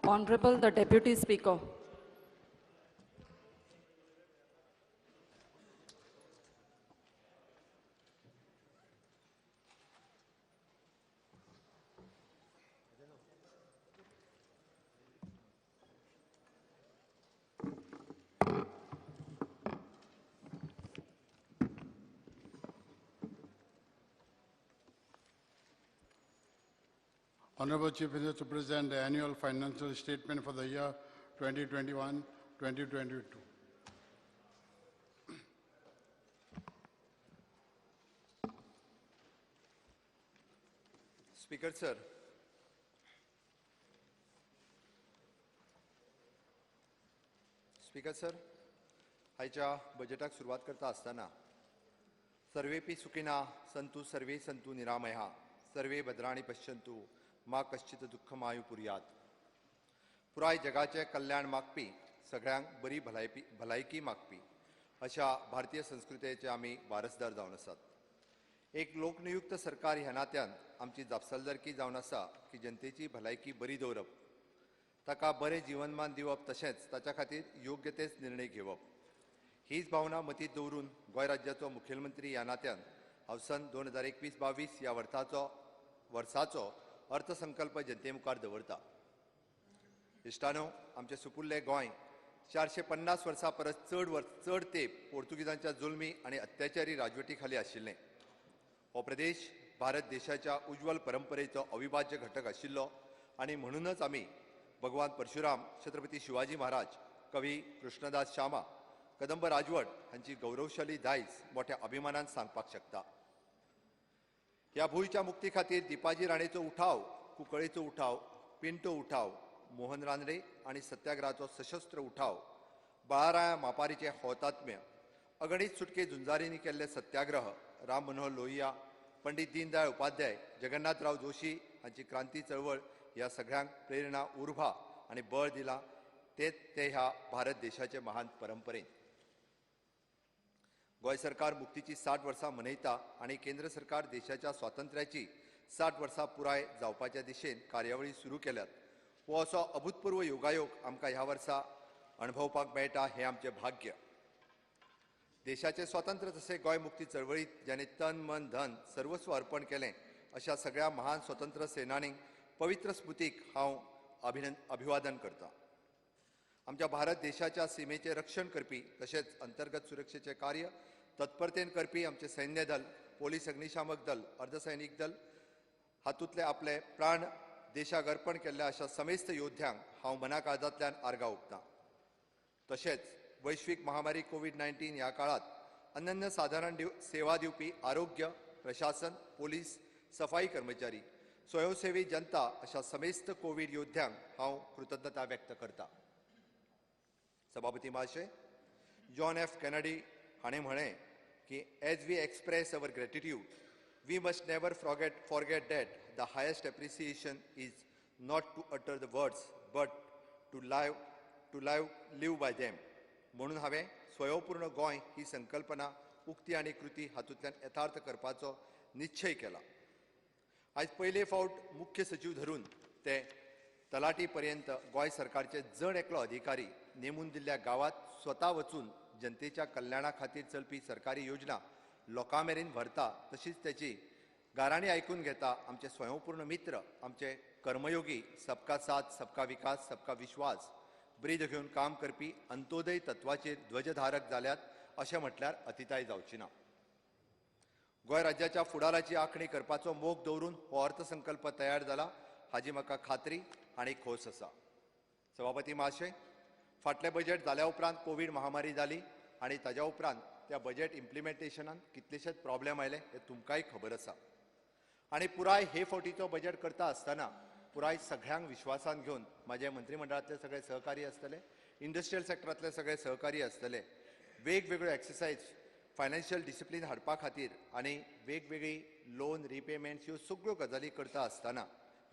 Honorable the Deputy Speaker. Honorable Chief Minister to present the annual financial statement for the year 2021-2022. Speaker sir. Speaker sir, आयच्या बजेटाक सुरवात करता आसतना सर्वेपि सुखिना सन्तु सर्वे सन्तु निरामया सर्वे भद्राणि पश्यन्तु मा कश्चित दुःखमायु पुर्यात. पुराय जगाचे कल्याण मागपी सगळ्यांक बरी भलायकी मागपी अशा भारतीय संस्कृतीचे आमी वारसदार जावन आसात. एक लोकनियुक्त सरकार ह्या नात्यान आमची जापसालदारकी जावन आसा की जनतेची भलायकी बरी दवरप, ताका बरें जीवनमान दिवप, तशेंच ताच्या खातीर योग्य तेच निर्णय घेवप. हीच भावना मतींत दवरून गोंय राज्याचो मुखेलमंत्री ह्या नात्यान हांव सन 2021-22 ह्या वर्साचो अर्थसंकल्प जनते मुखार दवरता. इश्टानो, आमचे सुपुल्ले गोंय 450 वर्सां परस चड तेंप पोर्तुगीजांच्या जुलमी आनी अत्याचारी राजवटी खाली आशिल्लें. हो प्रदेश भारत देशाच्या उज्वल परंपरेचो अविभाज्य घटक आशिल्लो आनी म्हणूनच आमी भगवान परशुराम, छत्रपती शिवाजी महाराज, कवी कृष्णदास श्यामा, कदंब राजवट हांची गौरवशाली दायज मोठ्या अभिमानान सांगपाक शकता. ह्या भूंयच्या मुक्ती खातीर दिपाजी राणेचो उठाव, कुंकळेचो उठाव, पिंटो उठाव, मोहन रानडे आनी सत्याग्रहाचो सशस्त्र उठाव, बाळाराया मापारीचे हौतात्म्य, अगणित सुटके झुंजारींनी केल्ले सत्याग्रह, राम मनोहर लोहिया, पंडित दीनदयाळ उपाध्याय, जगन्नाथराव जोशी हांची क्रांती चळवळ ह्या सगळ्यांक प्रेरणा, उर्बा आनी बळ दिला ते ह्या भारत देशाचे महान परंपरेन. गोंय सरकार मुक्तीची 60 वर्सां मनयता आनी केंद्र सरकार देशाच्या स्वातंत्र्याची 60 वर्सां पुराय जावपाच्या दिशेन कार्यावळी सुरू केल्यात. हो असो अभूतपूर्व योगायोग आमकां ह्या वर्सा अणभवपाक मेळटा हें आमचें भाग्य. देशाचे स्वातंत्र्य तशें गोंय मुक्ती चळवळीत ज्याने तन मन धन सर्वस्व अर्पण केलें अशा सगळ्या महान स्वतंत्र सेनानींक पवित्र स्मृतीक हांव अभिवादन करतां. आमच्या भारत देशाच्या सीमेचे रक्षण करपी तशेंच अंतर्गत सुरक्षेचे कार्य तत्परतेन करपी आमचे सैन्य दल, पोलीस अग्निशामक दल, अर्धसैनीक दल हातूंतले आपले प्राण देशाक अर्पण केल्ल्या अशा समेस्त योद्ध्यांक हांव मनाकाळजांतल्यान आर्गां ओंपतां. तशेंच वैश्वीक महामारी कोविड-19 ह्या काळात अनन्यसाधारण सेवा दिवपी आरोग्य, प्रशासन, पोलीस, सफाई कर्मचारी, स्वयंसेवी जनता अशा समेस्त कोविड योद्ध्यांक हांव कृतज्ञता व्यक्त करतां. सभापती महाशय, जॉन एफ केनेडी हाणें म्हळें की as we express our gratitude we must never forget that the highest appreciation is not to utter the words but to live by them. म्हणून हांवें स्वयंपूर्ण गोंय ही संकल्पना उक्ती आनी कृती हातूंतल्यान यथार्थ करपाचो निश्चय केला. आयज पयले फावट मुख्य सचिव धरून ते तलाटी पर्यंत गोंय सरकारचे जण एकलो अधिकारी नेमून दिल्ल्या गांवांत स्वता वचून जनतेच्या कल्याणा खातीर चलपी सरकारी योजना लोकां मेरेन व्हरता, तशीच त्याची गाराणी आयकून घेता आमचे स्वयंपूर्ण मित्र, आमचे कर्मयोगी, सबका साथ, सबका विकास, सबका विश्वास ब्रीद घेवन काम करपी अंत्योदय तत्वाचेर ध्वजधारक जाल्यात अशें म्हटल्यार अतिताय जावची ना. गोंय राज्याच्या फुडाराची आंखणी करपाचो मोग दवरून हो अर्थसंकल्प तयार जाला हाची म्हाका खात्री आनी खोस आसा. सभापती महाशय, फाटलें बजेट जाल्या उपरांत कोविड महामारी जाली आनी ताज्या उपरांत त्या बजेट इम्प्लिमेंटेशनान कितलेशेच प्रॉब्लेम आयले हें तुमकांय खबर आसा. आनी पुराय हे फावटीचो बजेट करता आसतना पुराय सगळ्यांक विश्वासान घेवन म्हाजे मंत्रिमंडळातले सगळे सहकारी आसतले, इंडस्ट्रियल सेक्टरांतले सगळे सहकारी आसतले, वेगवेगळ्यो एक्सरसाइज फायनान्शियल डिसिप्लीन हाडपा खातीर आनी वेगवेगळी लोन रिपेमेंट्स ह्यो सगळ्यो गजाली करता आसतना,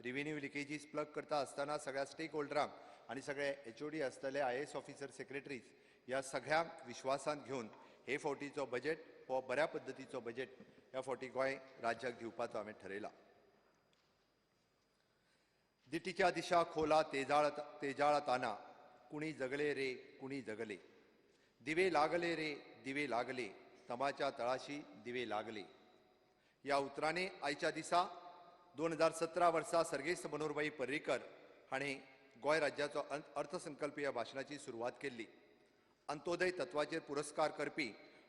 रिव्हेन्यू लिकेजीस प्लग करता आसतना सगळ्या स्टेक होल्डरांक आनी सगळे HOD आसतले, IAS ऑफिसर, सेक्रेटरीज ह्या सगळ्यांक विश्वासान घेवन हे फावटीचो बजेट हो बऱ्या पद्दतीचो बजेट ह्या फावटी गोंय राज्याक दिवपाचो हांवें ठरयला. दिटीच्या दिशा खोला तेजाळताना कुणी जगले रे कुणी जगले, दिवे लागले रे दिवे लागले, तमाच्या तळाशी दिवे लागले. या उतराने आयच्या दिसा 2017 वर्सा सर्गेस्त मनोहरभाई पर्रीकर हांणी गोंय राज्याचो अर्थसंकल्पीय भाशणाची सुरवात केल्ली. अंत्योदय तत्वाचेर पुरस्कार करपी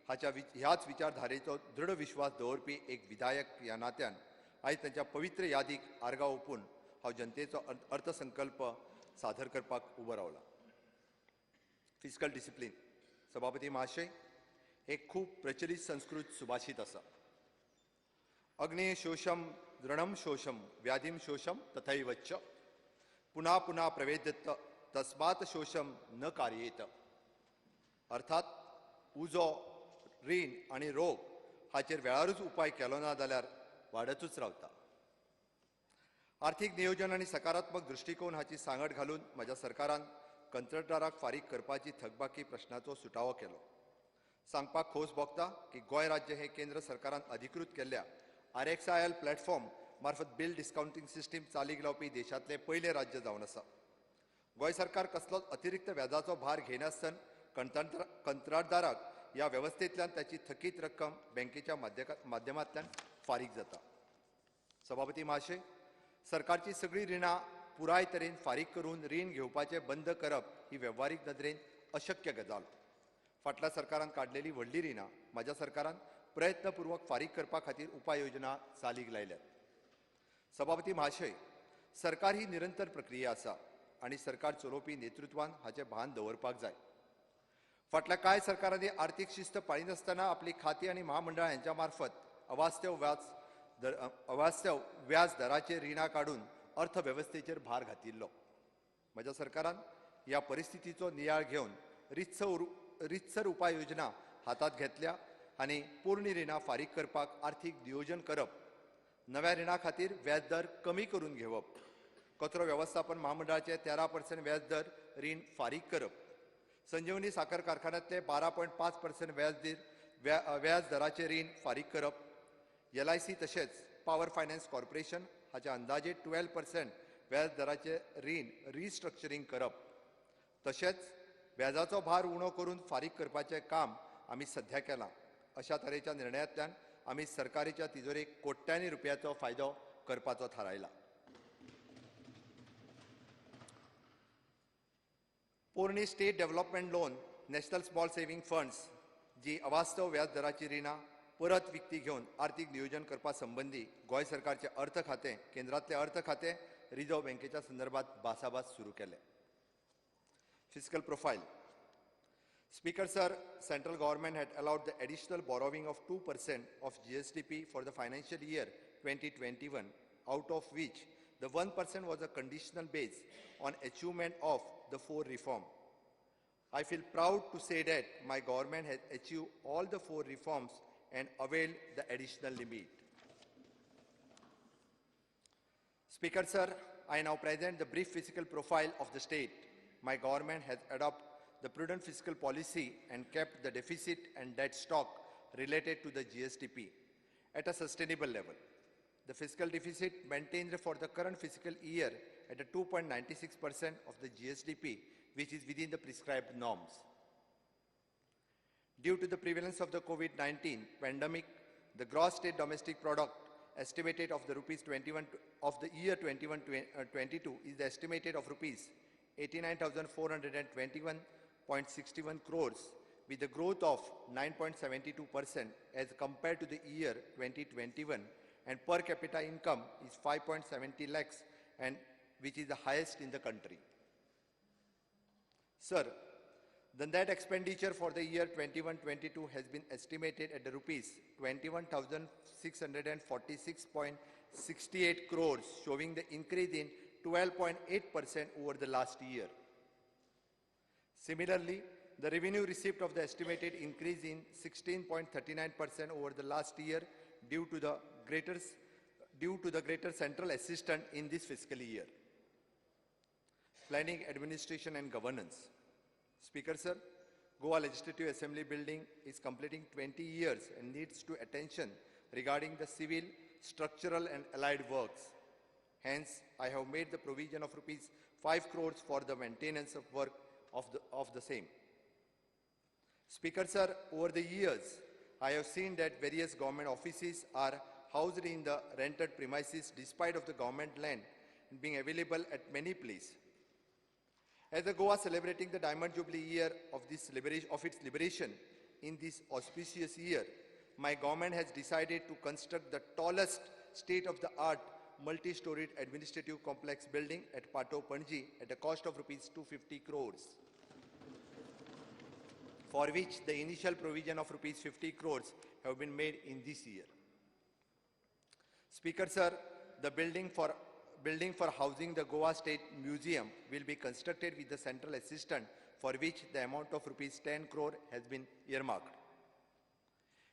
ह्याच विचारधारेचो दृढ विश्वास दवरपी एक विधायक ह्या नात्यान आयज तांच्या पवित्र यादीक आर्गां ओपून हांव जनतेचो अर्थसंकल्प सादर करपाक उबो रावला. Fiscal discipline. सभापती महाशय, एक खूब प्रचलित संस्कृत सुभाषित आसा. अग्ने शोषम दृढम शोषम व्याधिम शोषम तथैवच पुन्हा पुन्हा प्रवेद्यत तस्मात् शोषम न कार्येत. अर्थात उजो, रीण आणि रोग हाचेर वेळारूच उपाय केलो ना जाल्यार वाडतूच रावता. आर्थीक नियोजन आणि सकारात्मक दृष्टिकोन हाची सांगड घालून म्हज्या सरकारान कंत्राटदाराक फारीक करपाची थकबाकी प्रश्नाचो सुटावो केलो. सांगपाक खोस भोगता की गोंय राज्य हे केंद्र सरकारान अधिकृत केल्ल्या RXIL प्लॅटफॉर्म मार्फत बिल डिस्काउंटिंग सिस्टीम चालीक लावपी देशांतले पयले राज्य जावन आसा. गोंय सरकार कसलोच अतिरिक्त व्याजाचो भार घेनासतना कंत्राटदाराक ह्या वेवस्थेंतल्यान ताची थकीत रक्कम बँकेच्या माध्यमांतल्यान फारीक जाता. सभापती महाशय, सरकारची सगळी रिणां पुराय तरेन फारीक करून रीण घेवपाचें बंद करप ही वेव्हारीक नदरेन अशक्य गजाल. फाटल्या सरकारान काडलेली व्हडली रिणां म्हज्या सरकारान प्रयत्नपूर्वक फारीक करपा खातीर उपाय योजना चालीक लायल्यात. सभापती महाशय, सरकार ही निरंतर प्रक्रिया आसा आनी सरकार चलोवपी नेतृत्वान हाचें भान दवरपाक जाय. फाटल्या कांय सरकारांनी आर्थीक शिस्त पाळिनासतना आपली खाती आनी महामंडळां हांच्या मार्फत अवास्तव व्याज दराचेर रिणां काडून अर्थवेवस्थेचेर भार घातिल्लो. म्हज्या सरकारान ह्या परिस्थितीचो नियाळ घेवन रितसर उपाय योजना हातांत घेतल्या आनी पोरणी रिणां फारीक करपाक आर्थीक नियोजन करप, नव्या रिणां खातीर व्याज दर कमी करून घेवप, कचरो वेवस्थापन महामंडळाचे 13% व्याज दर रीण फारीक करप, संजीवनी साखर कारखान्यांतले 12.5% व्याज दराचे रीण फारीक करप, LIC तशेंच पॉवर फायनान्स कॉर्पोरेशन हाचे अंदाजे 12% व्याज दराचे रीण रिस्ट्रक्चरींग करप, तशेंच व्याजाचो भार उणो करून फारीक करपाचें काम आमी सध्या केलां. अशा तरेच्या निर्णयांतल्यान आमी सरकारीच्या तिजोरेक कोट्यांनी रुपयाचो फायदो करपाचो थारायला. पोरणी state development loan, national small saving funds जी अवास्तव व्याज दराची रिणां परत विकती घेवन आर्थीक नियोजन करपा संबंधी गोंय सरकारचे अर्थ खातें, केंद्रांतले अर्थ खातें, रिझर्व्ह बँकेच्या संदर्भात भासाभास सुरू केले. Fiscal profile. Speaker sir, central government had allowed the additional borrowing of 2% of GSDP for the financial year 2021, out of which the 1% was a conditional base on achievement of the 4 reforms. I feel proud to say that my government has achieved all the 4 reforms and availed the additional limit. Speaker sir, I now present the brief fiscal profile of the state. My government has adopted the prudent fiscal policy and kept the deficit and debt stock related to the GSDP at a sustainable level. The fiscal deficit maintained for the current fiscal year at a 2.96% of the GSDP, which is within the prescribed norms. Due to the prevalence of the COVID-19 pandemic, the gross state domestic product estimated of the year 21-22 is the estimated of rupees 89,421.61 crores, with a growth of 9.72% as compared to the year 2021, and per capita income is 5.70 lakhs, and which is the highest in the country. Sir, the net expenditure for the year 21-22 has been estimated at the rupees 21,646.68 crores, showing the increase in 12.8% over the last year. Similarly, the revenue received of the estimated increase in 16.39% over the last year due to the greater central assistance in this fiscal year. Planning, administration and governance. Speaker sir, Goa Legislative Assembly building is completing 20 years and needs to attention regarding the civil, structural and allied works. Hence, I have made the provision of rupees 5 crores for the maintenance of work of the same. Speaker sir, over the years, I have seen that various government offices are housed in the rented premises despite of the government land being available at many places. As the Goa celebrating the Diamond Jubilee year of its liberation in this auspicious year, my government has decided to construct the tallest state-of-the-art multi-storied administrative complex building at Pato, Panji at a cost of rupees 250 crores, for which the initial provision of rupees 50 crores have been made in this year. Speaker sir, the building for housing the Goa State Museum will be constructed with the central assistant, for which the amount of rupees 10 crore has been earmarked.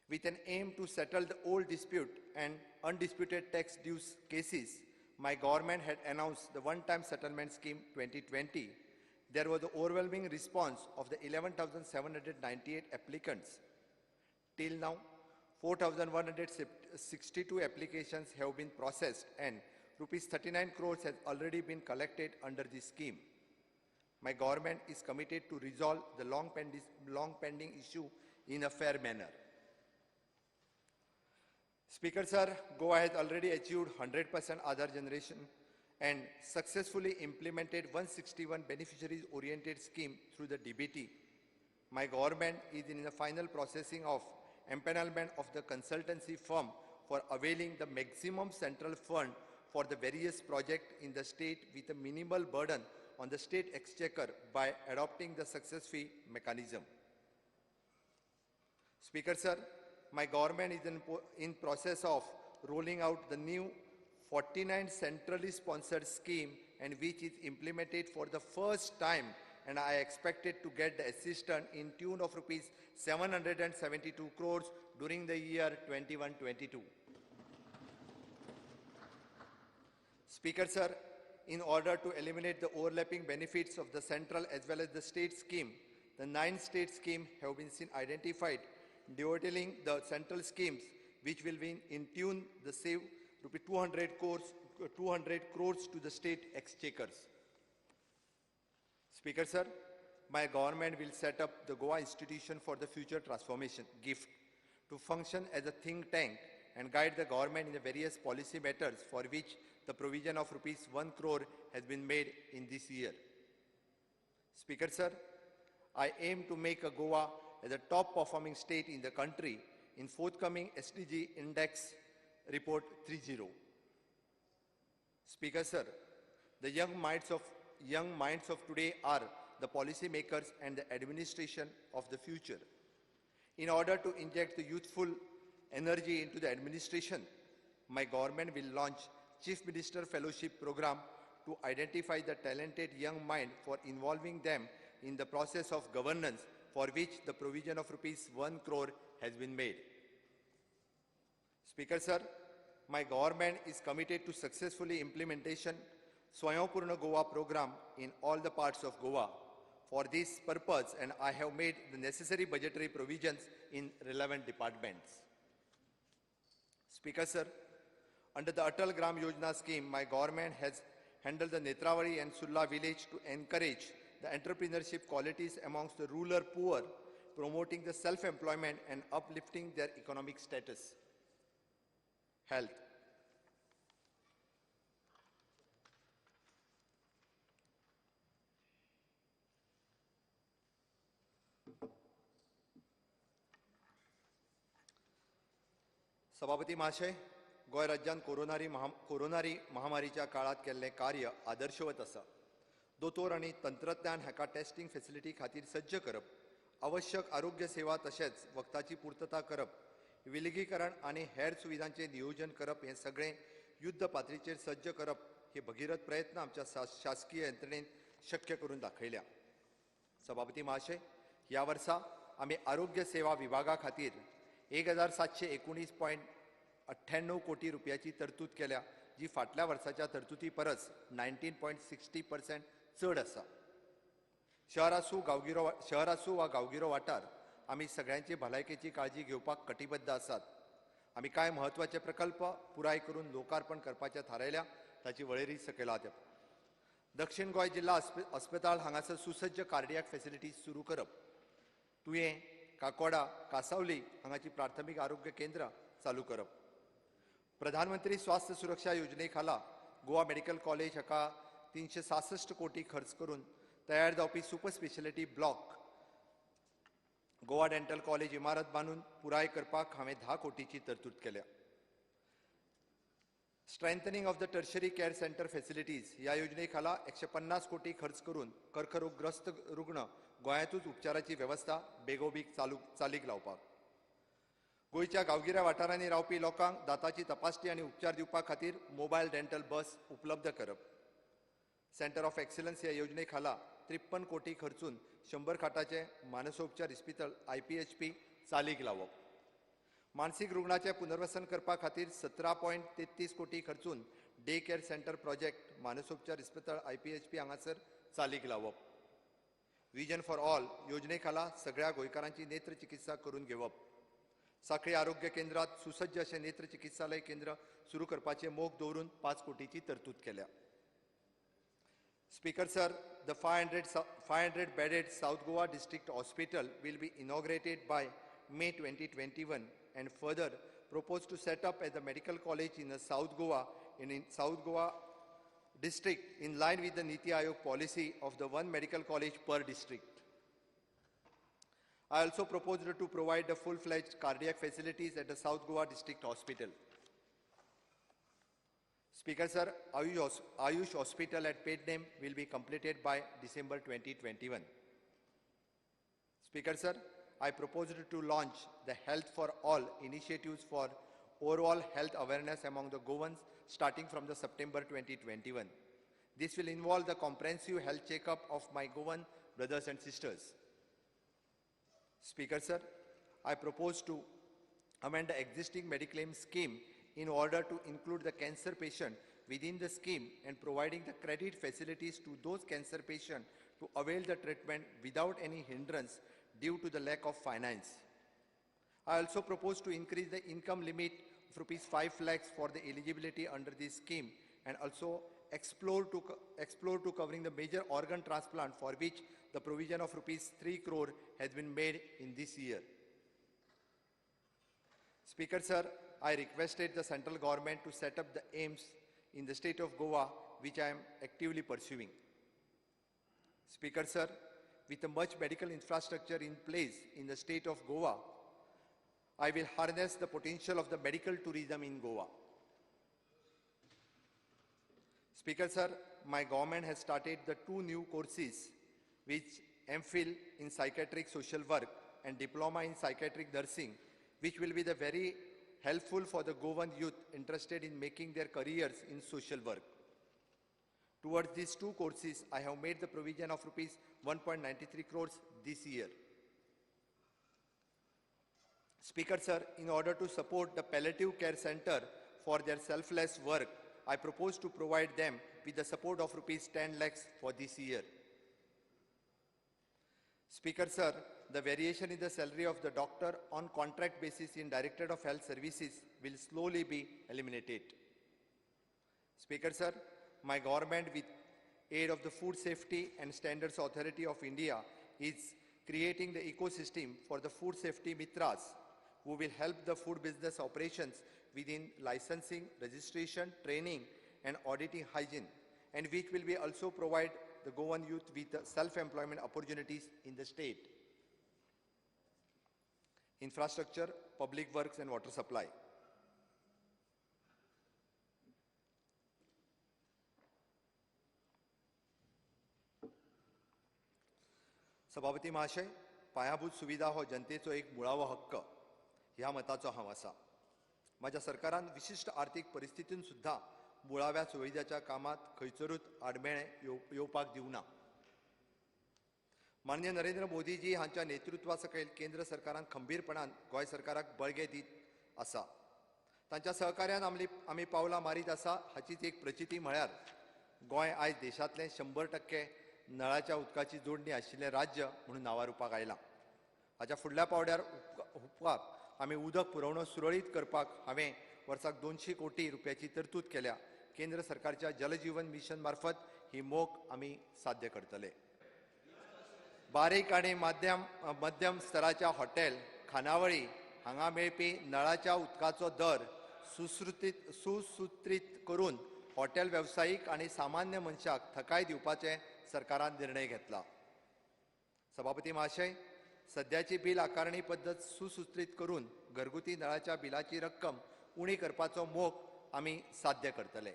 With an aim to settle the old dispute and undisputed tax dues cases, my government had announced the one-time settlement scheme 2020. There was the overwhelming response of the 11,798 applicants. Till now, 4,162 applications have been processed and rupees 39 crores has already been collected under this scheme. My government is committed to resolve the long pending issue in a fair manner. Speaker sir, Goa has already achieved 100% Aadhaar generation and successfully implemented 161 beneficiaries-oriented scheme through the DBT. My government is in the final processing of empanelment of the consultancy firm for availing the maximum central fund for the various projects in the state with a minimal burden on the state exchequer by adopting the success fee mechanism. Speaker sir, my government is in process of rolling out the new 49 centrally sponsored scheme and which is implemented for the first time, and I expected to get the assistance in tune of rupees 772 crores during the year 21-22. Speaker sir, in order to eliminate the overlapping benefits of the central as well as the state scheme, the 9 state schemes have been identified, devoting the central schemes which will be in tune the save rupees 200 crores to the state exchequers. Speaker sir, my government will set up the Goa Institution for the Future Transformation, GIFT, to function as a think tank and guide the government in the various policy matters for which the provision of rupees 1 crore has been made in this year. Speaker sir, I aim to make a Goa as a top performing state in the country in forthcoming SDG Index Report 3.0. Speaker sir, the young minds of today are the policy makers and the administration of the future. In order to inject the youthful energy into the administration, my government will launch Chief Minister Fellowship Program to identify the talented young mind for involving them in the process of governance, for which the provision of rupees 1 crore has been made. Speaker sir, my government is committed to successfully implementation Swayambhurna Goa program in all the parts of Goa. For this purpose, and I have made the necessary budgetary provisions in relevant departments. Speaker sir, under the Atal Gram Yojana scheme, my government has handled the Netrawadi and Sulla village to encourage the entrepreneurship qualities amongst the rural poor, promoting the self-employment and uplifting their economic status. Health. सभापती महाशय, गोय राज्यात कोरोनारी महामारीच्या काळात केल्लें कार्य आदर्शवत आसा. दोतोर आनी तंत्रज्ञान हाका टेस्टिंग फॅसिलिटी खातीर सज्ज करप, आवश्यक आरोग्य सेवा तशेंच वखदाची पूर्तता करप, विलगीकरण आनी हेर सुविधांचें नियोजन करप हें सगळें युद्ध पातळीचेर सज्ज करप हे भगीरथ प्रयत्न आमच्या शासकीय यंत्रणेन शक्य करून दाखयल्या. सभापती महाशय, ह्या वर्सा आमी आरोग्य सेवा विभागा खातीर 1,719.98 कोटी रुपयाची तरतूद केल्या, जी फाटल्या वर्साच्या तरतुदी परस 19.60% चड आसा. शहर आसूं वा गांवगिरो वाठार, आमी सगळ्यांची भलायकेची काळजी घेवपाक कटिबद्ध आसात. आमी कांय म्हत्वाचे प्रकल्प पुराय करून लोकार्पण करपाचें थारायल्या, ताची वळेरी सकयल आहा. दक्षिण गोंय जिल्हा अस्पताल हांगासर सुसज्ज कार्डियाक फॅसिलिटीज सुरू करप. तुयें, काकोडा, कासावली हांगाची प्राथमीक आरोग्य केंद्र चालू करप. प्रधानमंत्री स्वास्थ्य सुरक्षा योजने खाला गोवा मेडिकल कॉलेज हाका 366 कोटी खर्च करून तयार जावपी super speciality block Goa dental college इमारत बांदून पुराय करपाक हांवें 10 कोटीची तरतूद केल्या. Strengthening of the tertiary care centre facilities ह्या योजने खाला 150 कोटी खर्च करून कर्करोगग्रस्त रुग्ण गोंयांतूच उपचाराची वेवस्था बेगोबेग चालीक लावपाक. गोंयच्या गांवगिऱ्या वाठारांनी रावपी लोकांक दाताची तपासणी आनी उपचार दिवपा खातीर मोबायल डेंटल बस उपलब्ध करप. सेंटर ऑफ एक्सलन्स ह्या योजने खाला 53 कोटी खर्चून 100 खाटाचे मानसोपचार इस्पितळ IPHP चालीक लावप. मानसीक रुग्णाचे पुनर्वसन करपा खातीर 17.33 कोटी खर्चून डे केअर सेंटर प्रोजेक्ट मानसोपचार इस्पितळ IPHP हांगासर चालीक लावप. विजन फॉर ऑल योजने खाला सगळ्या गोंयकारांची नेत्र चिकित्सा करून घेवप. सांखळी आरोग्य केंद्रात सुसज्ज अशें नेत्र चिकित्सालय केंद्र सुरू करपाचे मोख दवरून 5 कोटीची तरतूद केल्या. Speaker sir, the 500 bedded South Goa District Hospital will be inaugurated by May 2021 and further proposed to set up as a medical college in the South Goa district in line with the Niti Aayog policy of the one medical college per district. I also proposed to provide the full-fledged cardiac facilities at the South Goa District Hospital. Speaker sir, Ayush Hospital at Pedname will be completed by December 2021. Speaker sir, I proposed to launch the Health for All initiatives for overall health awareness among the Goans starting from the September 2021. This will involve the comprehensive health checkup of my Goan brothers and sisters. Speaker sir, I propose to amend the existing Mediclaim scheme in order to include the cancer patient within the scheme and providing the credit facilities to those cancer patients to avail the treatment without any hindrance due to the lack of finance. I also propose to increase the income limit of rupees 5 lakhs for the eligibility under this scheme and also explore to covering the major organ transplant for which the provision of rupees 3 crore has been made in this year. Speaker sir, I requested the central government to set up the aims in the state of Goa, which I am actively pursuing. Speaker sir, with a much medical infrastructure in place in the state of Goa, I will harness the potential of the medical tourism in Goa. Speaker sir, my government has started the 2 new courses, which MPhil in psychiatric social work and diploma in psychiatric nursing, which will be the very helpful for the Goan youth interested in making their careers in social work. Towards these 2 courses, I have made the provision of rupees 1.93 crores this year. Speaker sir, in order to support the palliative care center for their selfless work, I propose to provide them with the support of rupees 10 lakhs for this year. Speaker sir, the variation in the salary of the doctor on contract basis in Directorate of Health Services will slowly be eliminated. Speaker sir, my government with aid of the Food Safety and Standards Authority of India is creating the ecosystem for the food safety mitras who will help the food business operations within licensing, registration, training and auditing hygiene, and which will be also provide the Goan youth with self-employment opportunities in the state. Infrastructure, public works and water supply. सभापती महाशय, पायाभूत सुविधा हो जनतेचो एक मुळावो हक्क ह्या मताचो हांव आसा. माझ्या सरकारान विशिष्ट आर्थीक परिस्थितीन सुद्धा मुळाव्या सुविधाच्या कामात खंयसरूच आडमेळे येवपाक दिवना. माननीय नरेंद्र मोदीजी हांच्या नेतृत्वा सकयल केंद्र सरकारान खंबीरपणान गोंय सरकाराक बळगे दीत आसा. तांच्या सहकार्यान आमी पावलां मारीत आसा हाचीच एक प्रचिती म्हळ्यार गोंय आयज देशांतलें 100% नळाच्या उदकाची जोडणी आशिल्लें राज्य म्हणून नांवारूपाक आयलां. हाच्या फुडल्या पावड्यार हुपपाक आमी उदक पुरवणो सुरळीत करपाक हांवें वर्साक 200 कोटी रुपयाची तरतूद केल्या. केंद्र सरकारच्या जलजीवन मिशन मार्फत ही मोख आम्ही साध्य करतले. बारीक आणि मध्यम स्तराच्या हॉटेल खानावळी हांगा मेळपी नळाच्या उदकाचो दर सुसूत्रीत करून हॉटेल वेवसायीक आणि सामान्य मनशाक थकाय दिवपाचे सरकारान निर्णय घेतला. सभापती महाशय, सध्याची बिल आकारणी पद्दत सुसूत्रीत करून घरगुती नळाच्या बिलाची रक्कम उणी करपाचो मोख आम्ही साध्य करतले.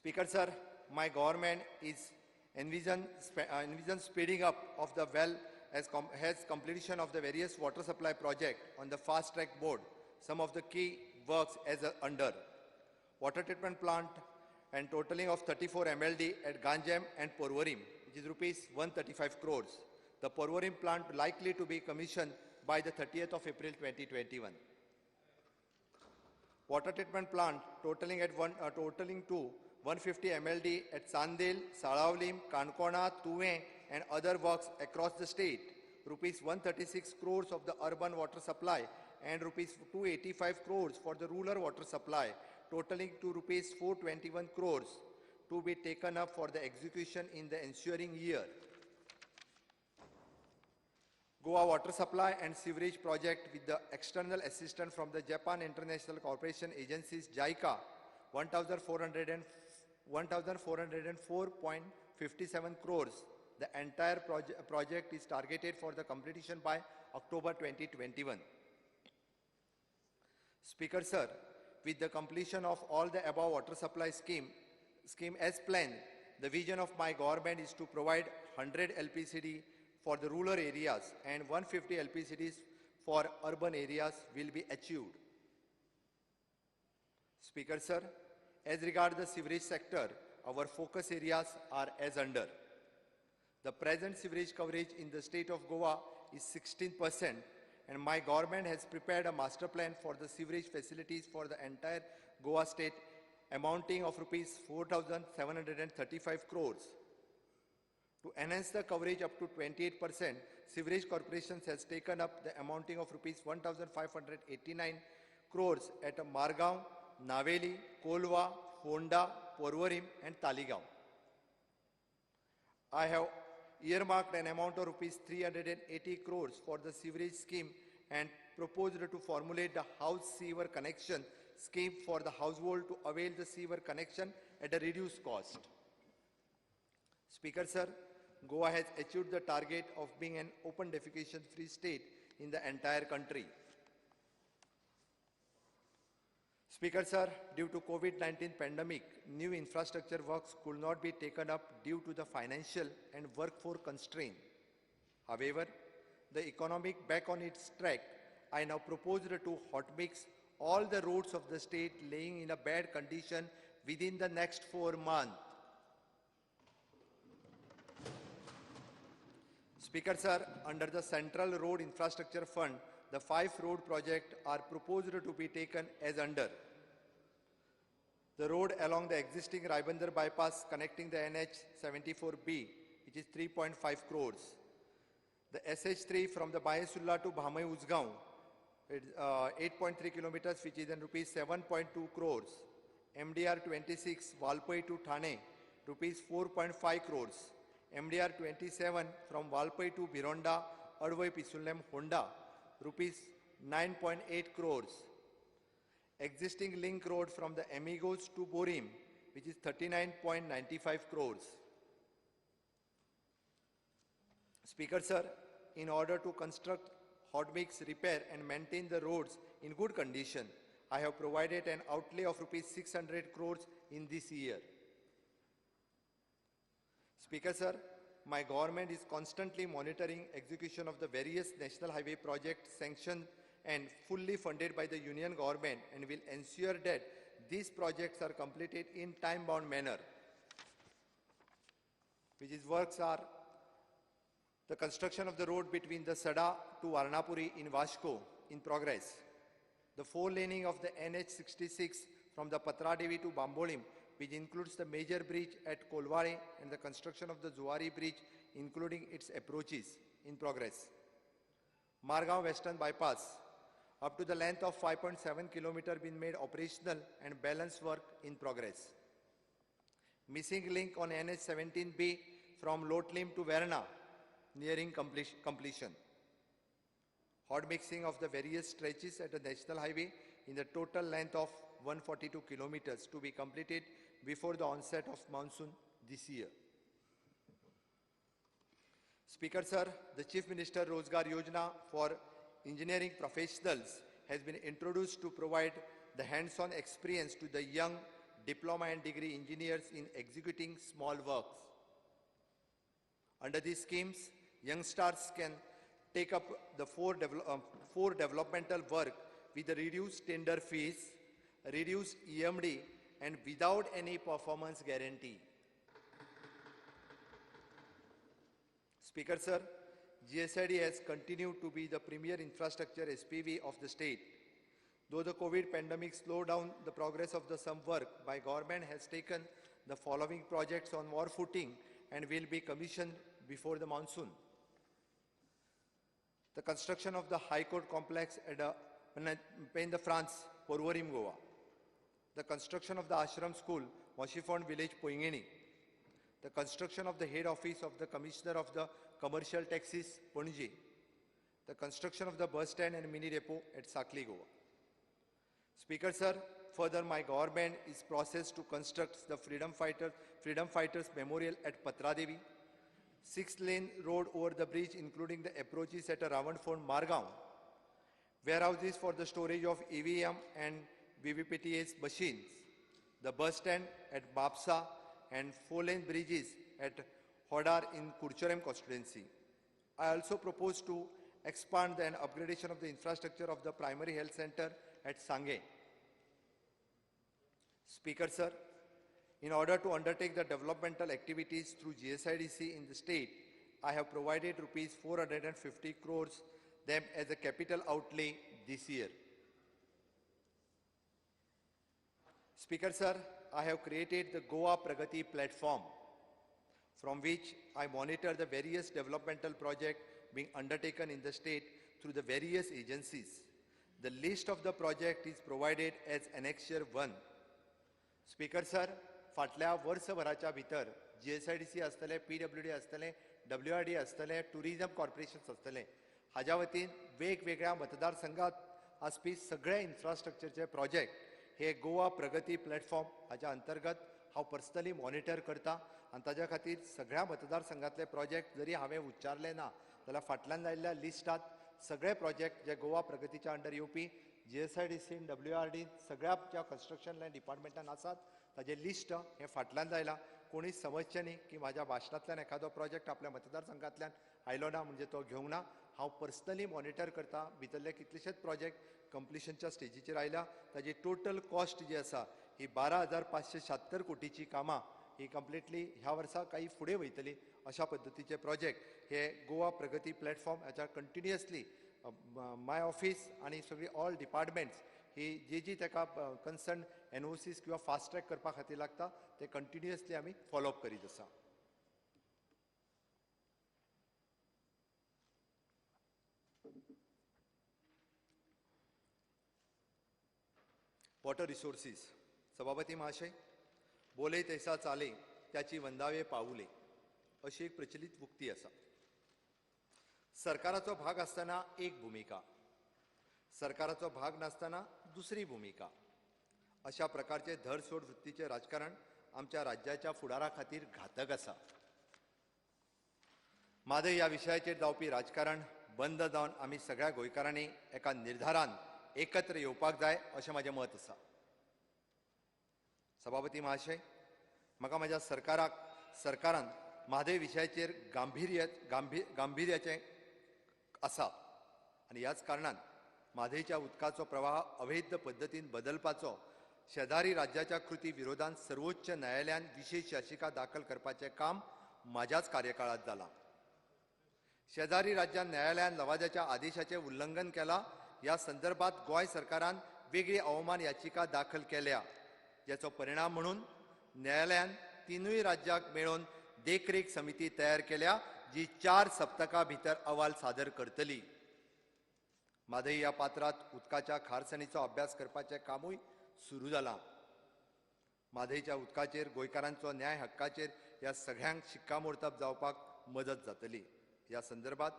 Speaker sir, my government is envision speeding up of the well has completion of the various water supply project on the fast track board. Some of the key works as under water treatment plant and totaling of 34 MLD at Ganjem and Porvorim, which is rupees 135 crores. The Porvorim plant likely to be commissioned by the 30th of April 2021. Water treatment plant totaling to 150 MLD at Sandil, Salavlim, Kankona, Tuve and other works across the state. Rupees 136 crores of the urban water supply and rupees 285 crores for the rural water supply, totaling to rupees 421 crores to be taken up for the execution in the ensuing year. Goa Water Supply and Sewerage Project with the external assistance from the Japan International Cooperation Agencies JICA, 1,404.57 crores. The entire project is targeted for the completion by October 2021. Speaker sir, with the completion of all the above water supply scheme as planned, the vision of my government is to provide 100 LPCD for the rural areas and 150 LPCDs for urban areas will be achieved. Speaker sir, as regards the sewerage sector, our focus areas are as under. The present sewerage coverage in the state of Goa is 16%, and my government has prepared a master plan for the sewerage facilities for the entire Goa state amounting of rupees 4,735 crores. To enhance the coverage up to 28%, Sewerage Corporations has taken up the amounting of rupees 1,589 crores at Margaon, Naveli, Kolva, Honda, Porvorim and Taligaon. I have earmarked an amount of rupees 380 crores for the sewerage scheme and proposed to formulate the house sewer connection scheme for the household to avail the sewer connection at a reduced cost. Speaker sir, Goa has achieved the target of being an open defecation free state in the entire country. Speaker sir, due to COVID-19 pandemic, new infrastructure works could not be taken up due to the financial and workforce constraint. However, the economic back on its track, I now propose to hot mix all the roads of the state laying in a bad condition within the next 4 months. Speaker sir, under the Central Road Infrastructure Fund, the 5 road projects are proposed to be taken as under. The road along the existing Raibandar bypass connecting the NH74B, which is 3.5 crores. The SH3 from the Bayesulla to Bhamai Uzgaon, 8.3 kilometers, which is in rupees 7.2 crores. MDR 26 Valpai to Thane, rupees 4.5 crores. MDR 27 from Valpai to Bironda, Advai Pisulem, Honda, rupees 9.8 crores. Existing link road from the Amigos to Borim, which is 39.95 crores. Speaker sir, in order to construct, hot mix, repair and maintain the roads in good condition, I have provided an outlay of rupees 600 crores in this year. Speaker sir, my government is constantly monitoring execution of the various national highway projects sanctioned and fully funded by the Union government and will ensure that these projects are completed in time-bound manner. Which is works are the construction of the road between the Sada to Varnapuri in Vasco in progress. The 4-laning of the NH66 from the Patradevi to Bambolim, which includes the major bridge at Kolware and the construction of the Zuari bridge, including its approaches, in progress. Margaon Western Bypass, up to the length of 5.7 kilometer been made operational and balance work in progress. Missing link on NH 17B from Lotlim to Verna nearing completion. Hot mixing of the various stretches at the national highway in the total length of 142 kilometers to be completed before the onset of monsoon this year. Speaker sir, the Chief Minister Rozgar Yojana for engineering professionals has been introduced to provide the hands-on experience to the young diploma and degree engineers in executing small works. Under these schemes, youngsters can take up the four developmental work with a reduced tender fees, reduced EMD, and without any performance guarantee. Speaker sir, GSID has continued to be the premier infrastructure SPV of the state. Though the COVID pandemic slowed down the progress of the some work, my government has taken the following projects on war footing and will be commissioned before the monsoon. The construction of the High Court complex at Pays de France, Porvorim, Goa. The construction of the Ashram School, Moshifond Village, Poingeni. The construction of the head office of the Commissioner of the Commercial Taxes, Panaji. The construction of the bus stand and mini depot at Sakli, Goa. Speaker sir, further my government is processed to construct the Freedom Fighters Memorial at Patradevi, 6-lane road over the bridge including the approaches at Ravan Fort, Margaon, warehouses for the storage of EVM and VVPTS machines, the bus stand at Bapsa and 4-lane bridges at Hodar in Kurcharam constituency. I also propose to expand and upgradation of the infrastructure of the primary health center at Sange. Speaker sir, in order to undertake the developmental activities through GSIDC in the state, I have provided rupees 450 crores them as a capital outlay this year. Speaker sir, I have created the Goa Pragati platform from which I monitor the various developmental projects being undertaken in the state through the various agencies. The list of the project is provided as Annexure 1. Speaker sir, फाटल्या वर्षभराच्या भितर GSIDC असतले, PWD असतले, WRD असतले, tourism corporation असतले, हाज्या वतीन वेगवेगळ्या मतदारसंघात आसपी सगळे इन्फ्रास्ट्रक्चरचे प्रोजेक्ट हे गोवा प्रगती प्लॅटफॉर्म हाच्या अंतर्गत हांव पर्सनली मॉनिटर करता आनी ताज्या खातीर सगळ्या मतदारसंघातले प्रोजेक्ट जरी हांवें उच्चारले ना जाल्यार फाटल्यान लायिल्ल्या लिस्टात सगळे प्रोजेक्ट जे गोवा प्रगतीच्या अंडर येवपी GSIDC, WRD सगळ्या ज्या कन्स्ट्रक्शन लायन डिपार्टमेंटान आसात ताजे लिस्ट हे फाटल्यान लायला. कोणीच समजचे न्ही की म्हाज्या भाशणांतल्यान एखादो प्रोजेक्ट आपल्या मतदारसंघातल्यान आयलो ना म्हणजे तो घेवंक ना. हांव पर्सनली मॉनिटर करता. भितरले कितलेशेच प्रोजेक्ट कंप्लिशनच्या स्टेजीचेर आयल्या. ताजी टोटल कॉस्ट जी आसा ही 12,576 कोटीची कामां ही कंप्लिटली ह्या वर्सा काही फुडें वयतली अशा पद्दतीचे प्रोजेक्ट हे गोवा प्रगती प्लॅटफॉर्म हाच्या कंटिन्युअसली माय ऑफिस आणि सगळी ऑल डिपार्टमेंट्स ही जी ताका कन्सर्न NOCs किंवा फास्ट ट्रॅक करपा खातीर लागता ते कंटिन्युअसली आमी फॉलोअप करीत आसा. Water resources. सभापती महाशय, बोले तैसा चाले त्याची वंदावे पाऊले अशी एक प्रचलित उक्ती आसा. सरकाराचो भाग आसतना एक भूमिका, सरकाराचो भाग नासतना दुसरी भूमिका अशा प्रकारचे धरसोड वृत्तीचे राजकारण आमच्या राज्याच्या फुडारा खातीर घातक आसा. मादय ह्या विशयाचेर जावपी राजकारण बंद जावन आमी सगळ्या गोंयकारांनी एका निर्धारान एकत्र येवपाक जाय अशें म्हजें मत आसा. सभापती महाशय, म्हाका म्हज्या सरकारान म्हादय विशयाचेर गांभीर्याचें आसा आनी ह्याच कारणान म्हादयच्या उदकाचो प्रवाह अवैध पद्दतीन बदलपाचो शेजारी राज्याच्या कृती विरोधात सर्वोच्च न्यायालयान विशेष याचिका दाखल करपाचें काम म्हाज्याच कार्यकाळात जालां. शेजारी राज्यान न्यायालयान लवादाच्या आदेशाचें उल्लंघन केलां. ह्या संदर्भात गोंय सरकारान वेगळी अवमान याचिका दाखल केल्या, जाचो परिणाम म्हणून न्यायालयान तिनूय राज्यांक मेळोवन देखरेख समिती तयार केल्या जी 4 सप्तकां भितर अहवाल सादर करतली. माधई ह्या पात्रात उदकाच्या खारसाणीचो अभ्यास करपाचें कामूय सुरू जालां. माधईच्या उदकाचेर गोंयकारांचो न्याय हक्काचेर ह्या सगळ्यांक शिक्कामोर्तब जावपाक मदत जातली. ह्या संदर्भात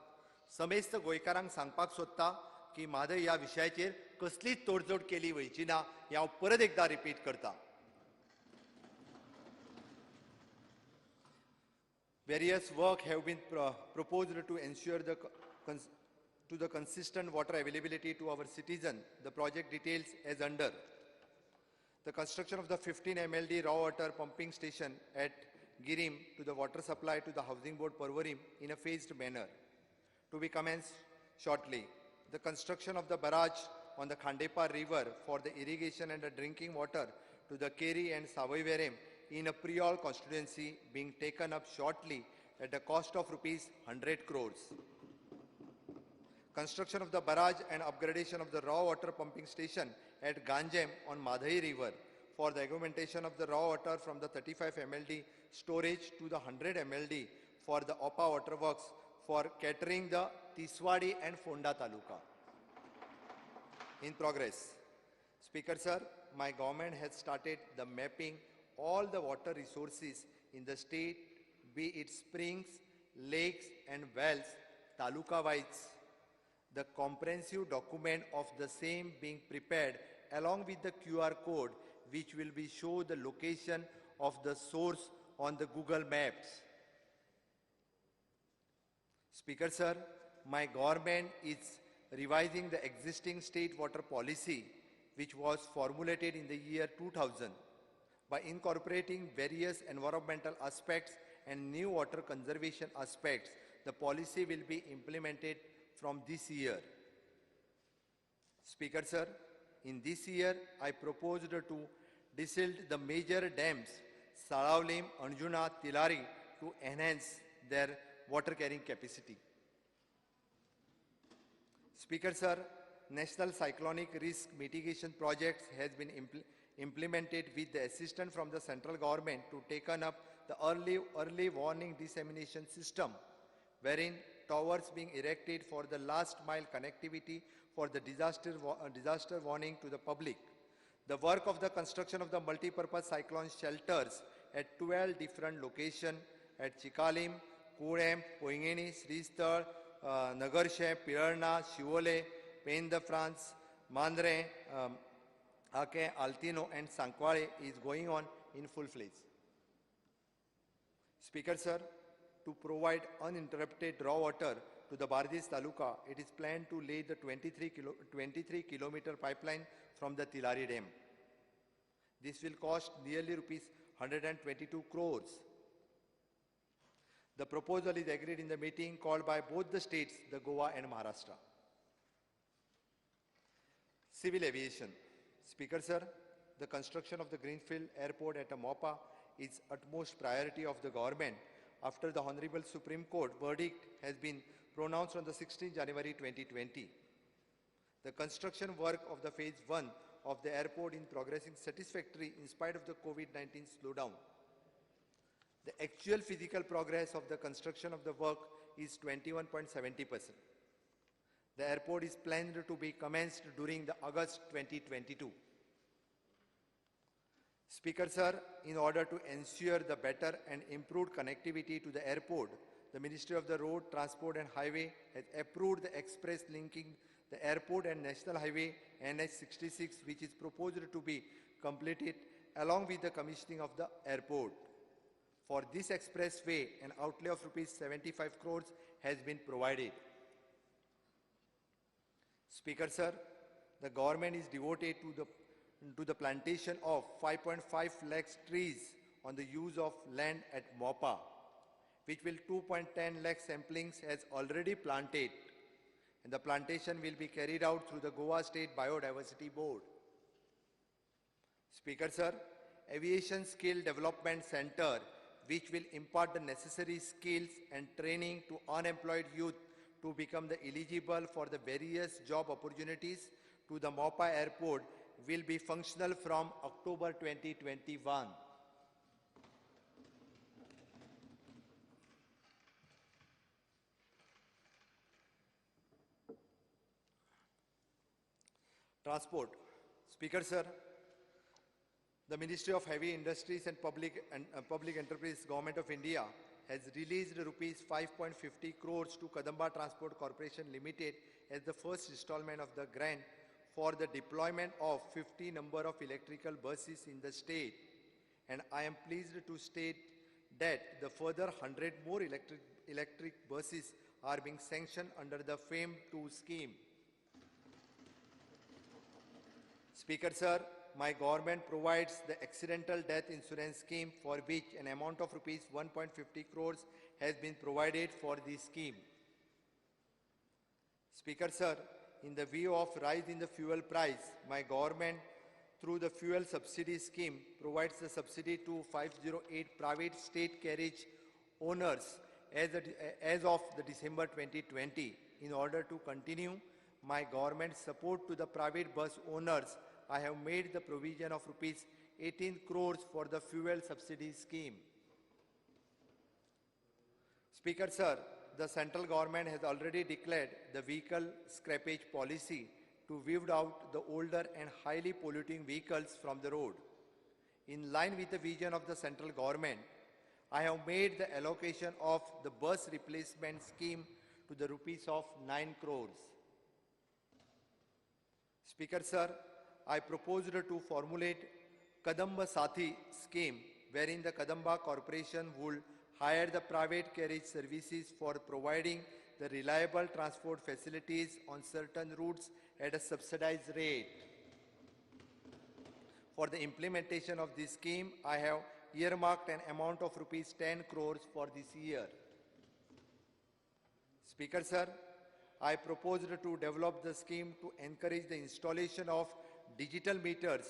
समेस्त गोंयकारांक सांगपाक सोदता की माधई ह्या विशयाचेर कसलीच तोडजोड केली वयची ना हें हांव परत एकदां रिपीट करतां. Various work have been proposed to ensure the consistent water availability to our citizens. The project details as under: the construction of the 15 MLD raw water pumping station at Girim to the water supply to the Housing Board Parvarim in a phased manner, to be commenced shortly. The construction of the barrage on the Khandepar River for the irrigation and the drinking water to the Keri and Savoy in a pre-all constituency being taken up shortly at a cost of rupees 100 crores. Construction of the barrage and upgradation of the raw water pumping station at Ganjem on Madhai River for the augmentation of the raw water from the 35 MLD storage to the 100 MLD for the OPA waterworks for catering the Tiswadi and Fonda Taluka. In progress. Speaker sir, my government has started the mapping all the water resources in the state, be it springs, lakes and wells, taluka-wise. The comprehensive document of the same being prepared along with the QR code which will be show the location of the source on the Google Maps. Speaker sir, my government is revising the existing state water policy which was formulated in the year 2000. By incorporating various environmental aspects and new water conservation aspects, the policy will be implemented from this year. Speaker sir, in this year, I proposed to desilt the major dams, Saravlim, Anjuna, Tilari, to enhance their water carrying capacity. Speaker sir, National Cyclonic Risk Mitigation Projects has been implemented with the assistance from the central government to taken up the early warning dissemination system, wherein towers being erected for the last mile connectivity for the disaster warning to the public. The work of the construction of the multi-purpose cyclone shelters at 12 different locations at Chikalim, Kurem, Poingeni, Sristhal, Nagarshe, Pirarna, Shivole, Pays de France, Mandre, Ake, Altino and Sankwale is going on in full fledged. Speaker sir, to provide uninterrupted raw water to the Bardis Taluka, it is planned to lay the 23-kilometer pipeline from the Tilari Dam. This will cost nearly rupees 122 crores. The proposal is agreed in the meeting called by both the states, the Goa and Maharashtra. Civil aviation. Speaker sir, the construction of the Greenfield Airport at Mopa is utmost priority of the government after the Honorable Supreme Court verdict has been pronounced on the 16th January 2020. The construction work of the phase 1 of the airport is progressing satisfactorily in spite of the COVID-19 slowdown. The actual physical progress of the construction of the work is 21.70%. The airport is planned to be commenced during the August 2022. Speaker sir, in order to ensure the better and improved connectivity to the airport, the Ministry of the Road, Transport and Highway has approved the express linking the airport and National Highway NH66, which is proposed to be completed along with the commissioning of the airport. For this expressway, an outlay of rupees 75 crores has been provided. Speaker sir, the government is devoted to the plantation of 5.5 lakhs trees on the use of land at Mopa, which will 2.10 lakh samplings has already planted, and the plantation will be carried out through the Goa State Biodiversity Board. Speaker sir, Aviation Skill Development Center, which will impart the necessary skills and training to unemployed youth to become the eligible for the various job opportunities to the Mopa Airport, will be functional from October 2021. Transport. Speaker, sir, the Ministry of Heavy Industries and Public Enterprise, Government of India, has released rupees 5.50 crores to Kadamba Transport Corporation Limited as the first installment of the grant for the deployment of 50 number of electrical buses in the state. And I am pleased to state that the further 100 more electric buses are being sanctioned under the FAME 2 scheme. Speaker, sir, my government provides the accidental death insurance scheme for which an amount of rupees 1.50 crores has been provided for this scheme. Speaker, sir, in the view of rise in the fuel price, my government through the fuel subsidy scheme provides the subsidy to 508 private state carriage owners as of the December 2020. In order to continue my government support to the private bus owners, I have made the provision of rupees 18 crores for the fuel subsidy scheme. Speaker, sir, the central government has already declared the vehicle scrappage policy to weed out the older and highly polluting vehicles from the road. In line with the vision of the central government, I have made the allocation of the bus replacement scheme to the rupees of 9 crores. Speaker, sir, I proposed to formulate Kadamba Sathi scheme, wherein the Kadamba Corporation would hire the private carriage services for providing the reliable transport facilities on certain routes at a subsidized rate. For the implementation of this scheme, I have earmarked an amount of rupees 10 crores for this year. Speaker, sir, I proposed to develop the scheme to encourage the installation of digital meters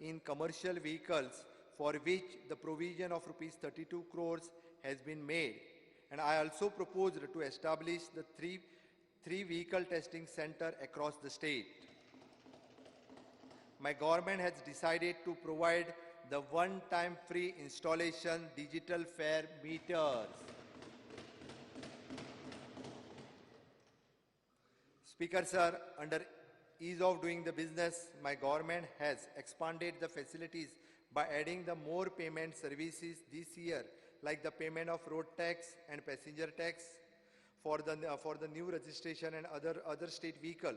in commercial vehicles, for which the provision of rupees 32 crores has been made. And I also proposed to establish the three vehicle testing center across the state. My government has decided to provide the one-time free installation digital fare meters. Speaker, sir, under ease of doing the business, my government has expanded the facilities by adding the more payment services this year, like the payment of road tax and passenger tax for the new registration and other state vehicle,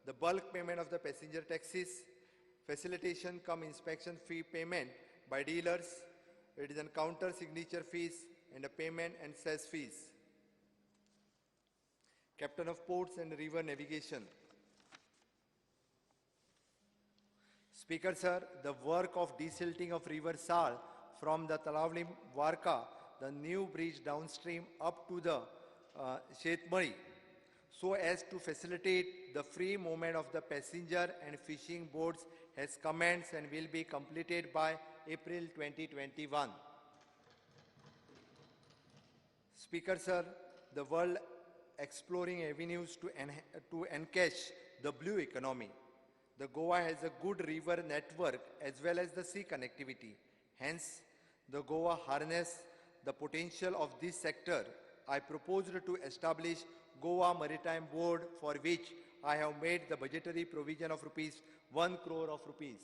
the bulk payment of the passenger taxes, facilitation cum inspection fee payment by dealers, it is on counter signature fees and a payment and cess fees. Captain of Ports and River Navigation. Speaker, sir, the work of desilting of River Sal from the Talavli Varka, the new bridge downstream up to the Shetmari, so as to facilitate the free movement of the passenger and fishing boats has commenced and will be completed by April 2021. Speaker, sir, the world exploring avenues to encash the blue economy. The Goa has a good river network as well as the sea connectivity. Hence, the Goa harness the potential of this sector. I proposed to establish Goa Maritime Board, for which I have made the budgetary provision of rupees 1 crore of rupees.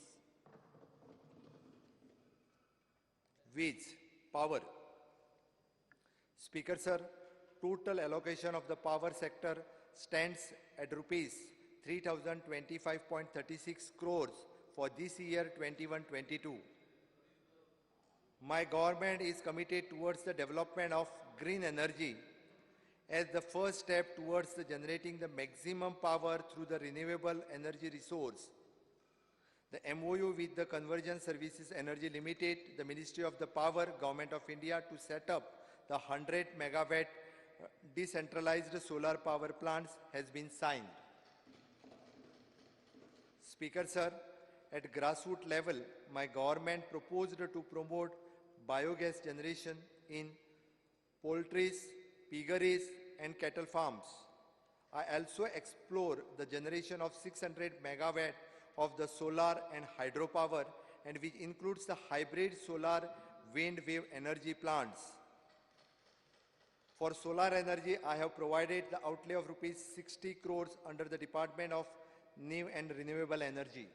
Which power. Speaker, sir, total allocation of the power sector stands at rupees 3,025.36 crores for this year 21-22. My government is committed towards the development of green energy as the first step towards generating the maximum power through the renewable energy resource. The MOU with the Conversion Services Energy Limited, the Ministry of the Power, Government of India, to set up the 100 megawatt decentralized solar power plants has been signed. Speaker, sir, at grassroots level, my government proposed to promote biogas generation in poultries, piggeries, and cattle farms. I also explore the generation of 600 megawatt of the solar and hydropower, and which includes the hybrid solar wind wave energy plants. For solar energy, I have provided the outlay of rupees 60 crores under the Department of new and renewable energy.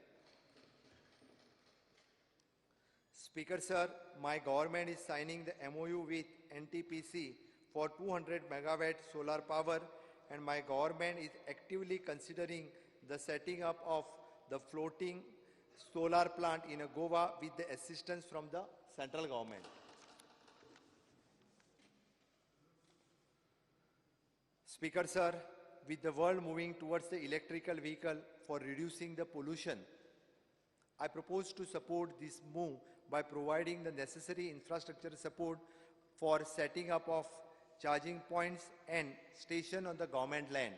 Speaker sir, my government is signing the MOU with NTPC for 200 megawatt solar power, and my government is actively considering the setting up of the floating solar plant in Goa with the assistance from the central government. Speaker sir, with the world moving towards the electrical vehicle for reducing the pollution, I propose to support this move by providing the necessary infrastructure support for setting up of charging points and station on the government land.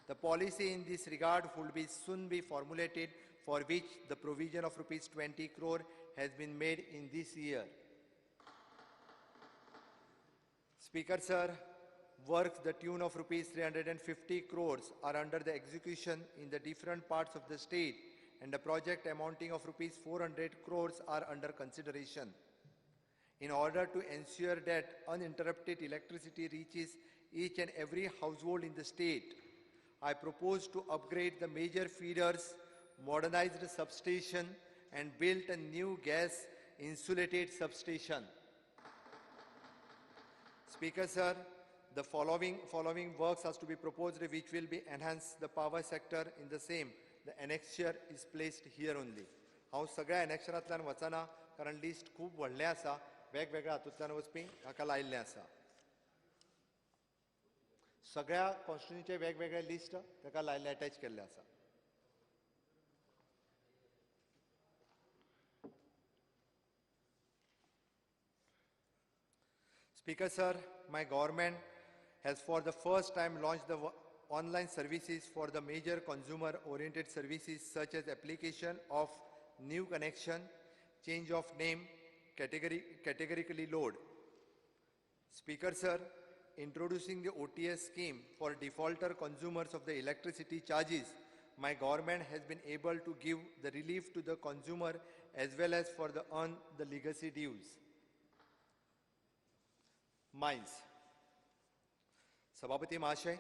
The policy in this regard will be soon be formulated, for which the provision of rupees 20 crore has been made in this year. Speaker sir, works the tune of rupees 350 crores are under the execution in the different parts of the state, and the project amounting of rupees 400 crores are under consideration. In order to ensure that uninterrupted electricity reaches each and every household in the state, I propose to upgrade the major feeders, modernize the substation, and build a new gas insulated substation. Speaker sir, the following works has to be proposed, which will be enhance the power sector in the same. The annexure is placed here only. हांव सगळ्या annexuraंतल्यान वचना, कारण list खूब व्हडलें आसा, वेगवेगळ्या हातूंतल्यान वचपी हाका लायिल्लें आसा. सगळ्या कॉन्स्टिट्युएंसीचे वेगवेगळे लिस्ट ताका लायिल्ले अटॅच केल्ले आसा. Speaker sir, my government has for the first time launched the online services for the major consumer-oriented services such as application of new connection, change of name, categorically load. Speaker sir, introducing the OTS scheme for defaulter consumers of the electricity charges, my government has been able to give the relief to the consumer as well as for the earn the legacy dues. Mines. सभापती महाशय,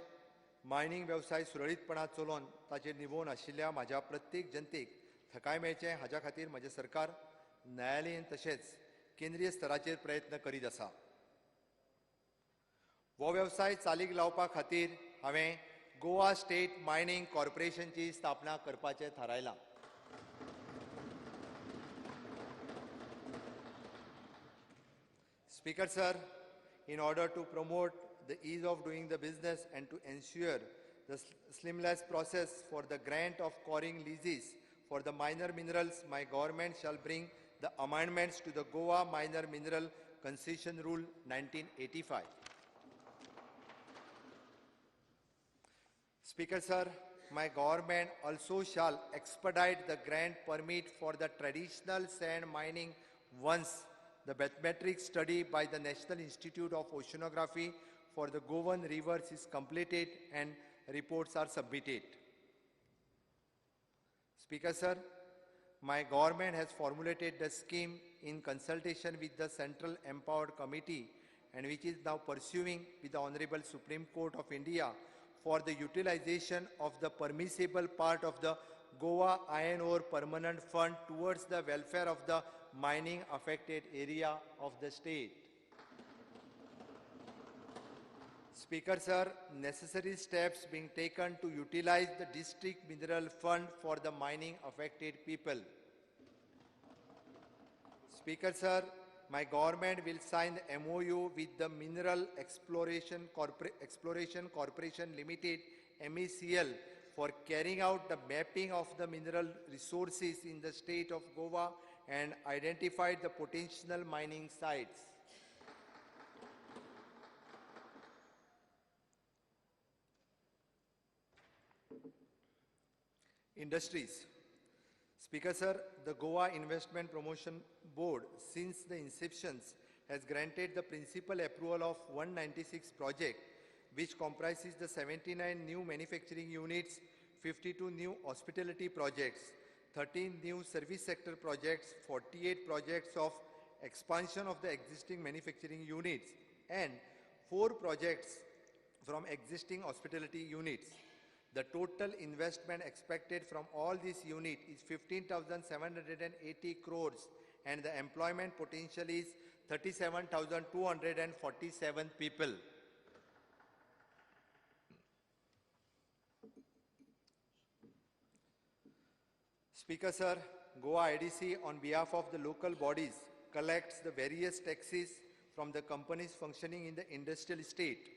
mining व्यवसाय सुरळीतपणान चलोवन ताचेर निभोवन आशिल्ल्या म्हाज्या प्रत्येक जनतेक थकाय मेळचे हाच्या खातीर म्हजें सरकार न्यायालयीन तशेंच केंद्रीय स्तराचेर प्रयत्न करीत आसा. हो वेवसाय चालीक लावपा खातीर हांवें गोवा स्टेट मायनिंग कॉर्पोरेशनची स्थापना करपाचें थारायलां. Speaker sir, in order to promote the ease of doing the business and to ensure the seamless process for the grant of coring leases for the minor minerals, my government shall bring the amendments to the Goa Minor Mineral Concession Rule 1985. Speaker sir, my government also shall expedite the grant permit for the traditional sand mining once the bathymetric study by the National Institute of Oceanography for the Govan rivers is completed and reports are submitted. Speaker sir, my government has formulated the scheme in consultation with the Central Empowered Committee, and which is now pursuing with the Honorable Supreme Court of India for the utilization of the permissible part of the Goa Iron Ore Permanent Fund towards the welfare of the mining affected area of the state. Speaker sir, necessary steps being taken to utilize the district mineral fund for the mining affected people. Speaker sir, my government will sign the MOU with the Mineral Exploration Corporation Limited, MECL, for carrying out the mapping of the mineral resources in the state of Goa and identify the potential mining sites. Industries. Speaker sir, the Goa Investment Promotion Board, since the inception, has granted the principal approval of 196 projects, which comprises the 79 new manufacturing units, 52 new hospitality projects, 13 new service sector projects, 48 projects of expansion of the existing manufacturing units, and 4 projects from existing hospitality units. The total investment expected from all these units is 15,780 crores and the employment potential is 37,247 people. Speaker Sir, Goa IDC on behalf of the local bodies collects the various taxes from the companies functioning in the industrial estate.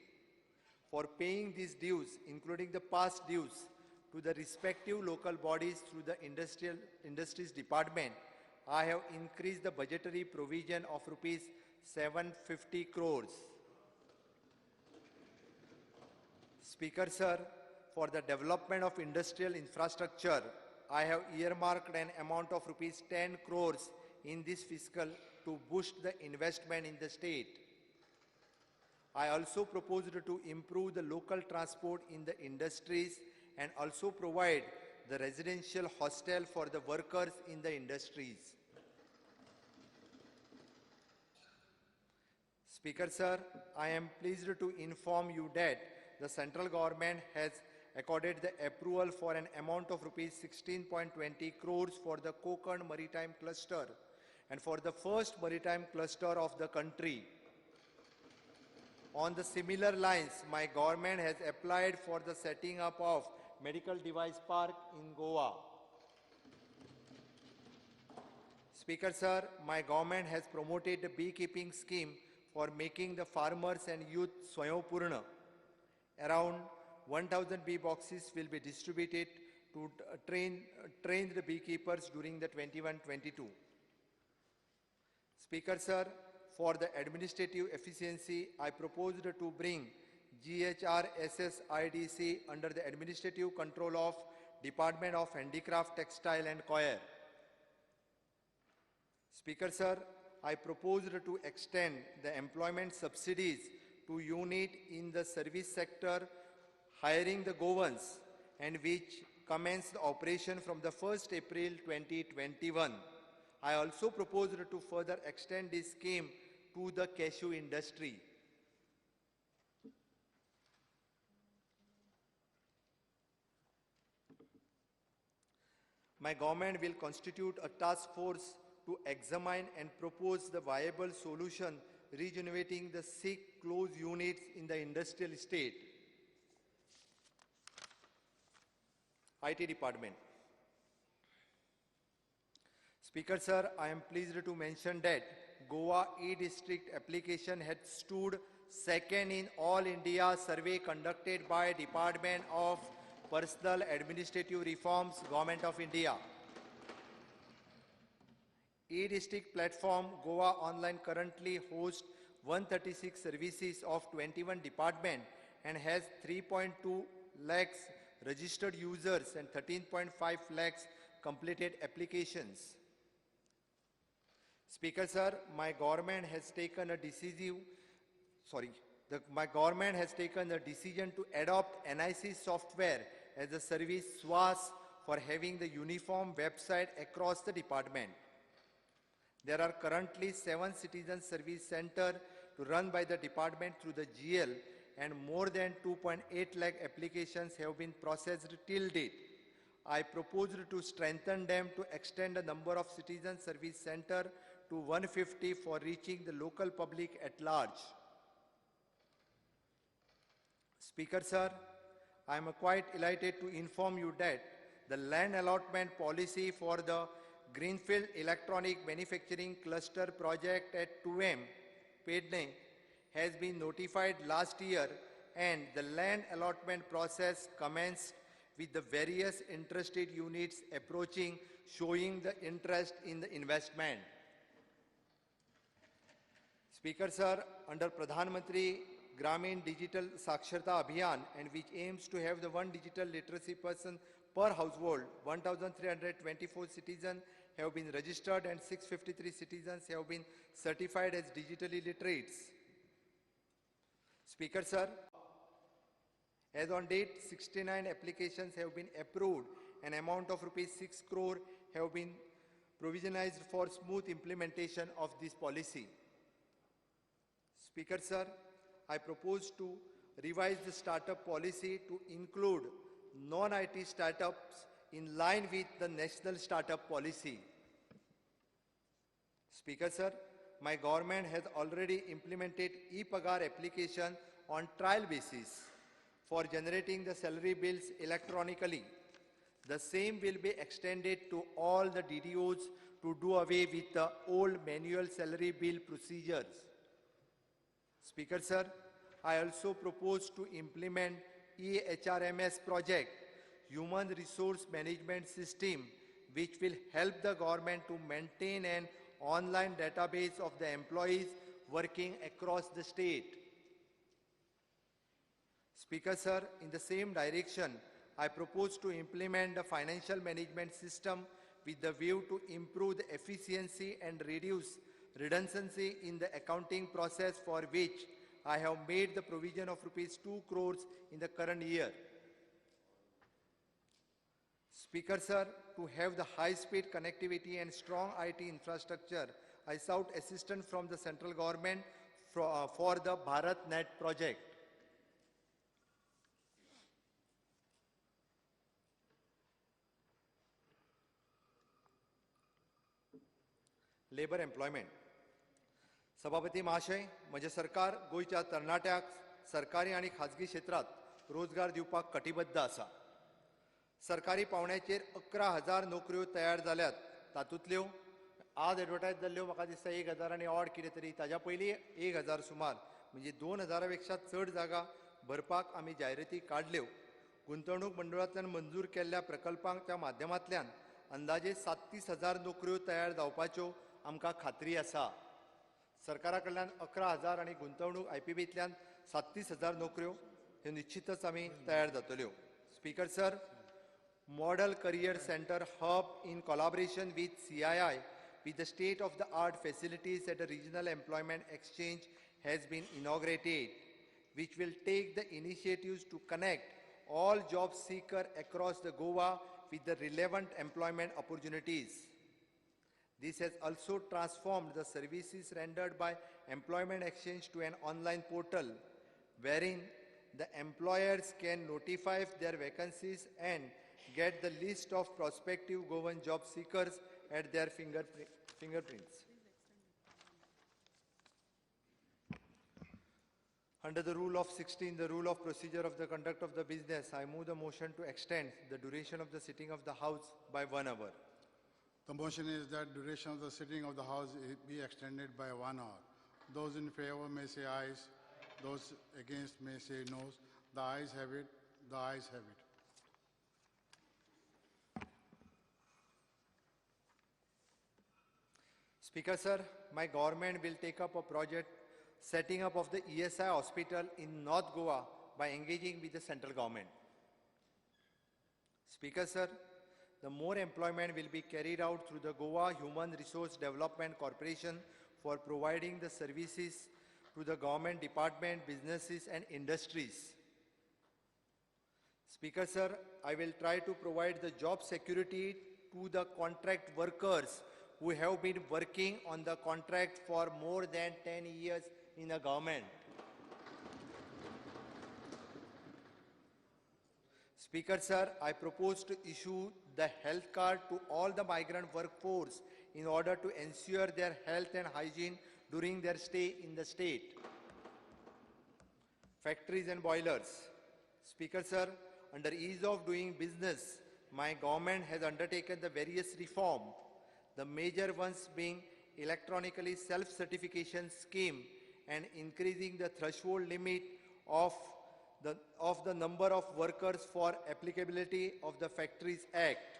For paying these dues, including the past dues, to the respective local bodies through the Industries Department, I have increased the budgetary provision of rupees 750 crores. Speaker Sir, for the development of industrial infrastructure, I have earmarked an amount of rupees 10 crores in this fiscal to boost the investment in the state. I also proposed to improve the local transport in the industries and also provide the residential hostel for the workers in the industries. Speaker Sir, I am pleased to inform you that the central government has accorded the approval for an amount of rupees 16.20 crores for the Konkan Maritime Cluster and for the first maritime cluster of the country. On the similar lines, my government has applied for the setting up of medical device park in Goa. Speaker Sir, my government has promoted the beekeeping scheme for making the farmers and youth Swayapurna. Around 1,000 bee boxes will be distributed to train the beekeepers during the 21-22. Speaker Sir, for the administrative efficiency, I proposed to bring GHRSSIDC under the administrative control of Department of Handicraft, Textile and Coir. Speaker Sir, I proposed to extend the employment subsidies to unit in the service sector hiring the Goans and which commenced operation from the 1st April 2021. I also proposed to further extend this scheme to the cashew industry. My government will constitute a task force to examine and propose the viable solution regenerating the sick closed units in the industrial estate. IT Department. Speaker Sir, I am pleased to mention that Goa e-District application had stood second in All India survey conducted by Department of Personal Administrative Reforms, Government of India. E-District platform Goa Online currently hosts 136 services of 21 departments and has 3.2 lakhs registered users and 13.5 lakhs completed applications. Speaker Sir, my government has taken a decision to adopt NIC software as a service SWAS for having the uniform website across the department. There are currently 7 citizen service centers run by the department through the GL and more than 2.8 lakh applications have been processed till date. I proposed to strengthen them to extend the number of citizen service centers to 150 for reaching the local public at large. Speaker Sir, I am quite elated to inform you that the land allotment policy for the Greenfield Electronic Manufacturing Cluster project at 2M, Pedne, has been notified last year and the land allotment process commenced with the various interested units approaching, showing the interest in the investment. Speaker Sir, under Pradhan Mantri Gramin Digital Saksharta Abhiyan and which aims to have the one digital literacy person per household, 1,324 citizens have been registered and 653 citizens have been certified as digitally literates. Speaker Sir, as on date, 69 applications have been approved. An amount of rupees 6 crore have been provisionized for smooth implementation of this policy. Speaker Sir, I propose to revise the startup policy to include non-IT startups in line with the National Startup Policy. Speaker sir, my government has already implemented e-Pagar application on trial basis for generating the salary bills electronically. The same will be extended to all the DDOs to do away with the old manual salary bill procedures. Speaker sir, I also propose to implement EHRMS project, Human Resource Management System, which will help the government to maintain an online database of the employees working across the state. Speaker sir, in the same direction, I propose to implement the financial management system with the view to improve the efficiency and reduce redundancy in the accounting process, for which I have made the provision of rupees 2 crores in the current year. Speaker sir, to have the high-speed connectivity and strong IT infrastructure, I sought assistance from the central government for the BharatNet project. Labor employment. सभापती महाशय, म्हजे सरकार गोयच्या तरणाट्याक सरकारी आणि खाजगी क्षेत्रात रोजगार दिवपाक कटिबद्ध आसा. सरकारी पावण्याचेर 11,000 नोकऱ्यो तयार जाल्यात. तातूंतल्यो आज एडवर्टायज जाल्ल्यो म्हाका दिसता 1,000 आनी ऑड कितें तरी, ताज्या पयलीं 1,000 सुमार, म्हणजे 2,000 पेक्षा चड जागा भरपाक आमी जायराती काडल्यो. गुंतवणूक मंडळांतल्यान मंजूर केल्ल्या प्रकल्पांच्या माध्यमांतल्यान अंदाजे 37,000 नोकऱ्यो तयार जावपाच्यो आमकां खात्री आसा. सरकारा कडल्यान 11,000 आनी गुंतवणूक IPBंतल्यान 37,000 नोकऱ्यो ह्यो निश्चितच आमी तयार जातल्यो. Speaker sir, Model Career Center hub in collaboration with CII with the state-of-the-art facilities at a regional employment exchange has been inaugurated, which will take the initiatives to connect all job seekers across the Goa with the relevant employment opportunities. This has also transformed the services rendered by Employment Exchange to an online portal, wherein the employers can notify their vacancies and get the list of prospective Goan job seekers at their fingerprints. Under the Rule of 16, the Rule of Procedure of the Conduct of the Business, I move the motion to extend the duration of the sitting of the House by 1 hour. The motion is that duration of the sitting of the House be extended by 1 hour. Those in favor may say ayes. Those against may say noes. The ayes have it. The ayes have it. Speaker sir, my government will take up a project setting up of the ESI hospital in North Goa by engaging with the central government. Speaker sir, the more employment will be carried out through the Goa Human Resource Development Corporation for providing the services to the government department, businesses and industries. Speaker sir, I will try to provide the job security to the contract workers who have been working on the contract for more than 10 years in the government. Speaker sir, I propose to issue the health card to all the migrant workforce in order to ensure their health and hygiene during their stay in the state. Factories and boilers. Speaker sir, under ease of doing business, my government has undertaken the various reforms, the major ones being electronically self-certification scheme and increasing the threshold limit of the number of workers for applicability of the Factories Act.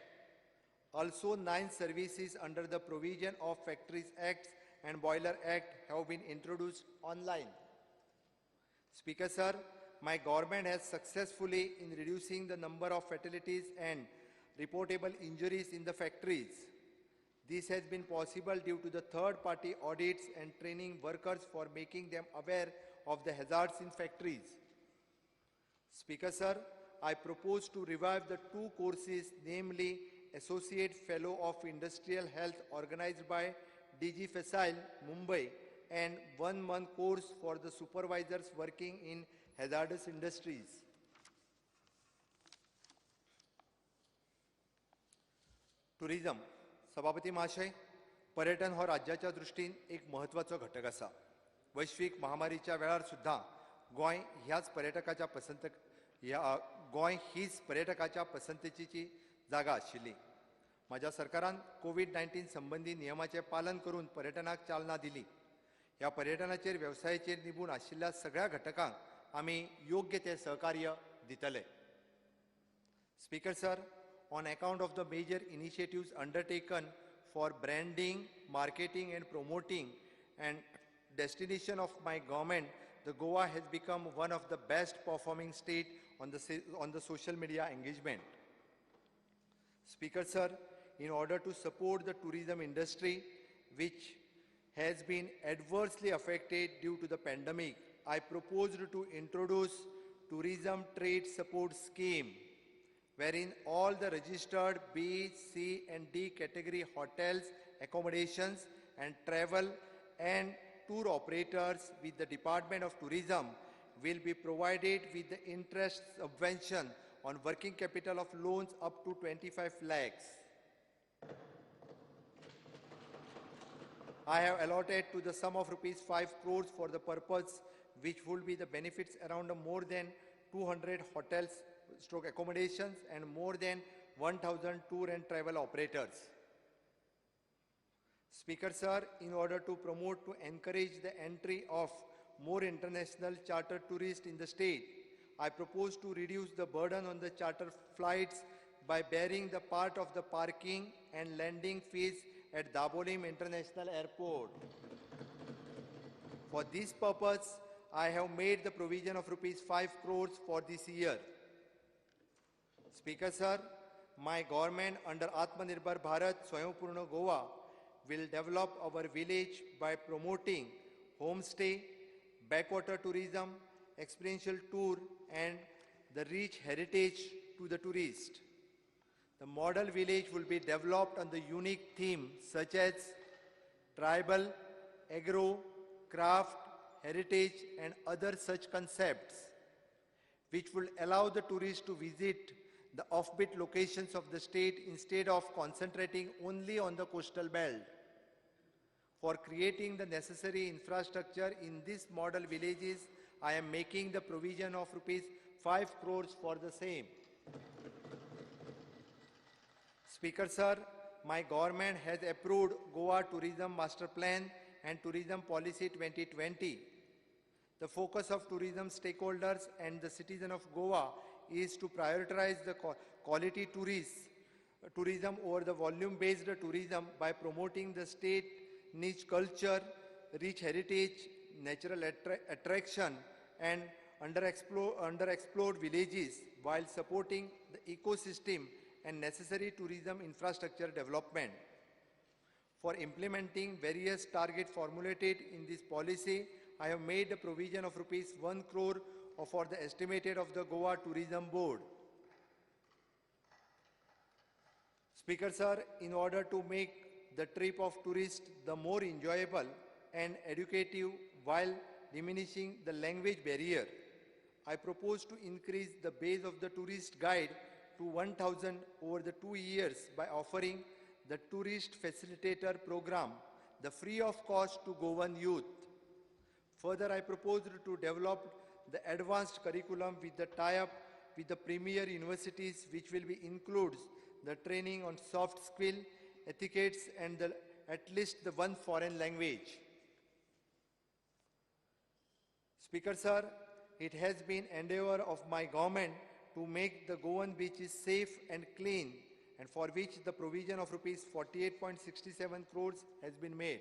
Also, 9 services under the provision of Factories Act and Boiler Act have been introduced online. Speaker sir, my government has successfully in reducing the number of fatalities and reportable injuries in the factories. This has been possible due to the third-party audits and training workers for making them aware of the hazards in factories. Speaker sir, I propose to revive the 2 courses, namely Associate Fellow of Industrial Health organized by DG Facile, Mumbai, and 1-month course for the supervisors working in hazardous industries. Tourism सभापती महाशय, पर्यटन हो राज्याच्या दृष्टीन एक महत्वाचो घटक आसा. वैश्विक महामारीच्या वेळार सुद्धा गोंय ह्याच पर्यटकाच्या गोंय हीच पर्यटकाच्या पसंतीची जागा आशिल्ली. माझ्या सरकारान कोविड-19 संबंधी नियमाचे पालन करून पर्यटनाक चालना दिली. ह्या पर्यटनाचेर व्यवसायाचेर निबून आशिल्ल्या सगळ्या घटकांक आमी योग्य ते सहकार्य दितले. Speaker sir, on account of the major initiatives undertaken for branding, marketing and promoting and destination of my government, the Goa has become one of the best performing state on the social media engagement. Speaker sir, in order to support the tourism industry, which has been adversely affected due to the pandemic, I proposed to introduce Tourism Trade Support Scheme, wherein all the registered B, C and D category hotels, accommodations and travel and tour operators with the Department of Tourism will be provided with the interest subvention on working capital of loans up to 25 lakhs. I have allotted to the sum of rupees 5 crores for the purpose, which will be the benefits around more than 200 hotels stroke accommodations and more than 1,000 tour and travel operators. Speaker sir, in order to promote to encourage the entry of more international charter tourists in the state, I propose to reduce the burden on the charter flights by bearing the part of the parking and landing fees at Dabolim International Airport. For this purpose, I have made the provision of rupees 5 crores for this year. Speaker sir, my government under Atmanirbhar Bharat Swayambhurna Goa will develop our village by promoting homestay, backwater tourism, experiential tour and the rich heritage to the tourist. The model village will be developed on the unique theme such as tribal, agro, craft, heritage and other such concepts, which will allow the tourists to visit the offbeat locations of the state instead of concentrating only on the coastal belt. For creating the necessary infrastructure in these model villages, I am making the provision of rupees 5 crores for the same. Speaker sir, my government has approved Goa Tourism Master Plan and Tourism Policy 2020. The focus of tourism stakeholders and the citizens of Goa is to prioritize the quality tourism over the volume-based tourism by promoting the state niche culture, rich heritage, natural attraction and underexplored villages while supporting the ecosystem and necessary tourism infrastructure development. For implementing various targets formulated in this policy, I have made the provision of rupees 1 crore for the estimated of the Goa Tourism Board. Speaker sir, in order to make the trip of tourists the more enjoyable and educative while diminishing the language barrier, I propose to increase the base of the tourist guide to 1,000 over the 2 years by offering the Tourist Facilitator Program, the free of cost to Goan youth. Further, I propose to develop the advanced curriculum with the tie-up with the premier universities, which will be includes the training on soft skill, etiquettes and at least the one foreign language. Speaker sir, it has been endeavor of my government to make the Goan beaches safe and clean, and for which the provision of rupees 48.67 crores has been made.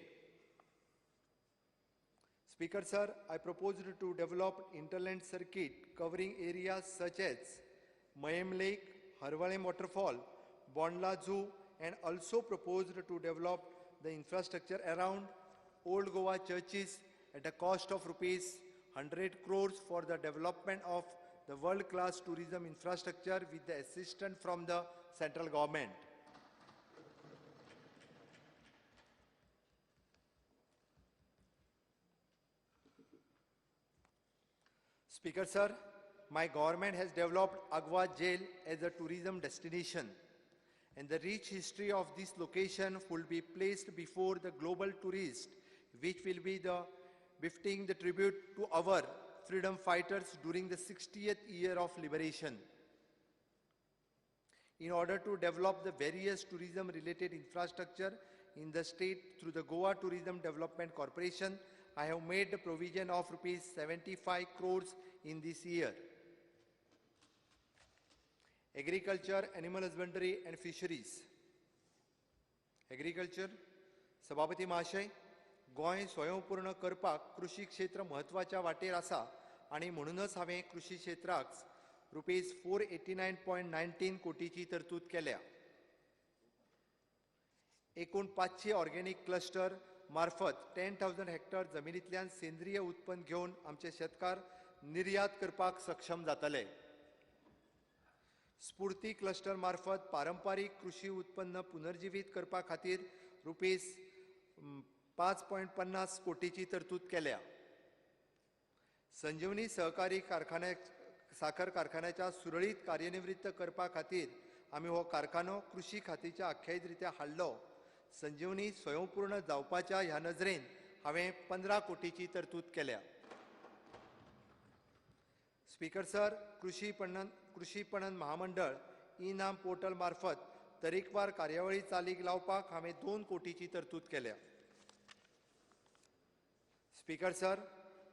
Speaker sir, I proposed to develop interland circuit covering areas such as Mayam Lake, Harvalem Waterfall, Bondla Zoo, and also proposed to develop the infrastructure around Old Goa churches at a cost of rupees 100 crores for the development of the world-class tourism infrastructure with the assistance from the central government. Speaker sir, my government has developed Agwa Jail as a tourism destination And the rich history of this location will be placed before the global tourist, which will be the befitting the tribute to our freedom fighters during the 60th year of liberation. In order to develop the various tourism-related infrastructure in the state through the Goa Tourism Development Corporation, I have made the provision of rupees 75 crores in this year. Agriculture, animal husbandry and fisheries. Agriculture, सभापती महाशय, गोंय स्वयंपूर्ण करपाक कृषी क्षेत्र म्हत्वाच्या वाटेर आसा आणि म्हणूनच हांवें कृषी क्षेत्राक रुपीज 489.19 कोटीची तरतूद केल्या. एकूण 500 ऑर्गॅनिक क्लस्टर मार्फत 10,000 हेक्टर जमिनींतल्यान सेंद्रीय उत्पन्न घेवन आमचे शेतकार निर्यात करपाक सक्षम जातले. स्फूर्ती क्लस्टर मार्फत पारंपारीक कृषी उत्पन्न पुनर्जीवित करपा खातीर रुपीज 5.50 कोटीची तरतूद केल्या. संजीवनी सहकारी साखर कारखान्याच्या सुरळीत कार्यनिवृत्त करपा खातीर आमी हो कारखानो कृषी खात्याच्या आख्यायित रित्या हाडलो. संजीवनी स्वयंपूर्ण जावपाच्या ह्या नजरेन हांवें 15 कोटीची तरतूद केल्या. स्पीकर सर, कृषी पणन महामंडळ ई-नाम पोर्टल मार्फत तरेकवार कार्यावळी चालीक लावपाक हांवें 2 कोटीची तरतूद केल्या. स्पीकर सर,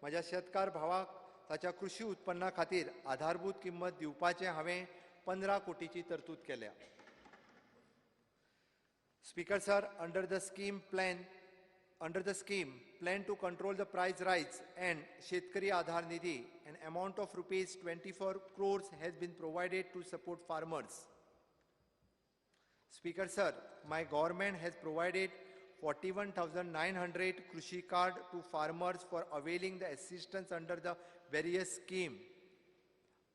म्हज्या शेतकार भावाक ताच्या कृषी उत्पन्ना खातीर आधारभूत किंमत दिवपाचें हांवें 15 कोटीची तरतूद केल्या. Speaker sir, under the scheme plan to control the price rise and Shetkari Aadhar Nidhi, an amount of rupees 24 crores has been provided to support farmers. Speaker sir, my government has provided 41,900 Krushi card to farmers for availing the assistance under the various scheme.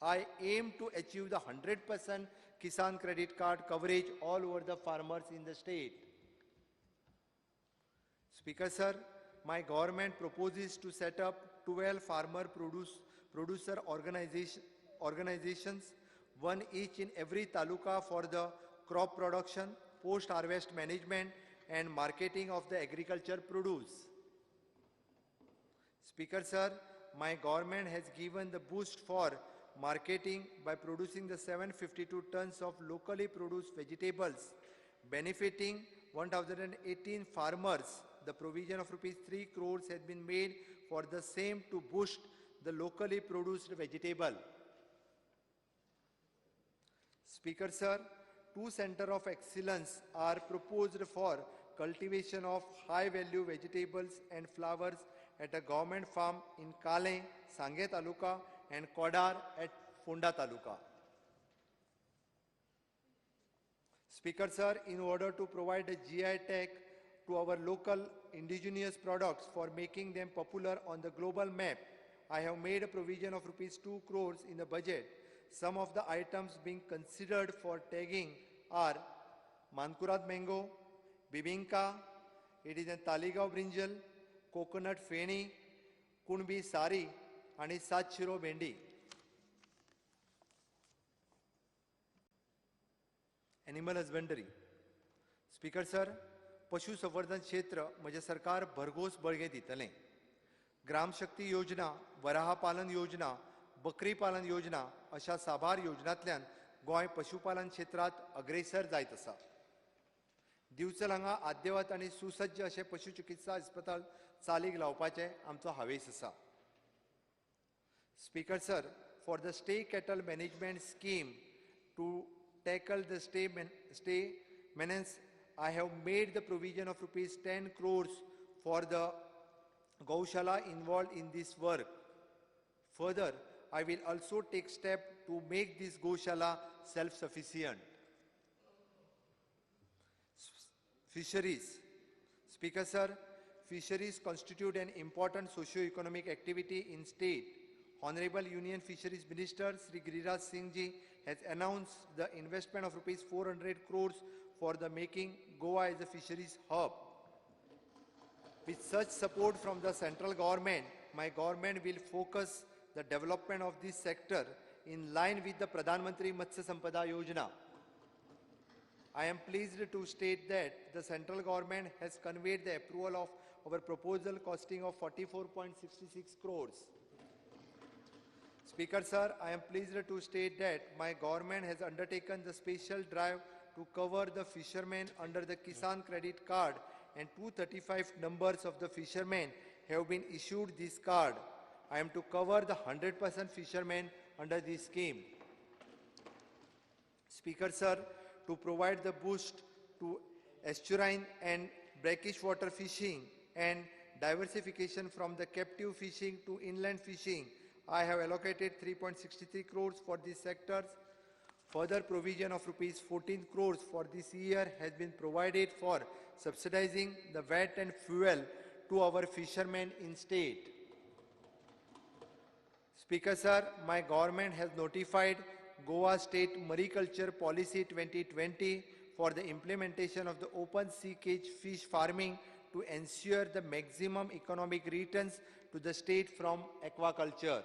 I aim to achieve the 100% Kisan credit card coverage all over the farmers in the state. Speaker sir, my government proposes to set up 12 farmer producer organizations, one each in every taluka for the crop production, post-harvest management and marketing of the agriculture produce. Speaker sir, my government has given the boost for marketing by producing the 752 tons of locally produced vegetables, benefiting 1,018 farmers. The provision of rupees 3 crores has been made for the same to boost the locally produced vegetable. Speaker sir, 2 centers of excellence are proposed for cultivation of high-value vegetables and flowers at a government farm in Kale, Sanghe Taluka and Kodar at Fonda Taluka. Speaker sir, in order to provide a GI tag to our local indigenous products for making them popular on the global map, I have made a provision of rupees 2 crores in the budget. Some of the items being considered for tagging are Mankurat mango, Bibinka, it is a Taligaon brinjal, coconut feni, Kunbi sari, and Satchiro bendi. Animal husbandry. Speaker sir, पशु संवर्धन क्षेत्र म्हणजे सरकार भरघोस बळगे दितले. ग्राम शक्ती योजना, वराह पालन योजना, बकरी पालन योजना अशा साबार योजनांतल्यान गोंय पशुपालन क्षेत्रात अग्रेसर जायत आसा. दिवचल हांगा आद्यवत आनी सुसज्ज अशें पशुचिकित्सा इस्पताळ चालीक लावपाचें आमचो हावेस आसा. Speaker sir, for the stray cattle management scheme to tackle the stray menace, I have made the provision of rupees 10 crores for the Gaushala involved in this work. Further, I will also take steps to make this Gaushala self-sufficient. Fisheries. Speaker sir, fisheries constitute an important socio-economic activity in state. Honorable Union Fisheries Minister Sri Giriraj Singh Ji has announced the investment of rupees 400 crores for the making Goa as a fisheries hub. With such support from the central government, my government will focus the development of this sector in line with the Pradhan Mantri Matsya Sampada Yojana. I am pleased to state that the central government has conveyed the approval of our proposal costing of 44.66 crores. Speaker sir, I am pleased to state that my government has undertaken the special drive to cover the fishermen under the Kisan Credit Card, and 235 numbers of the fishermen have been issued this card. I am to cover the 100% fishermen under this scheme. Speaker sir, to provide the boost to estuarine and brackish water fishing and diversification from the captive fishing to inland fishing, I have allocated 3.63 crores for these sectors. Further provision of rupees 14 crores for this year has been provided for subsidizing the VAT and fuel to our fishermen in state. Speaker sir, my government has notified Goa State Mariculture Policy 2020 for the implementation of the open sea cage fish farming to ensure the maximum economic returns to the state from aquaculture.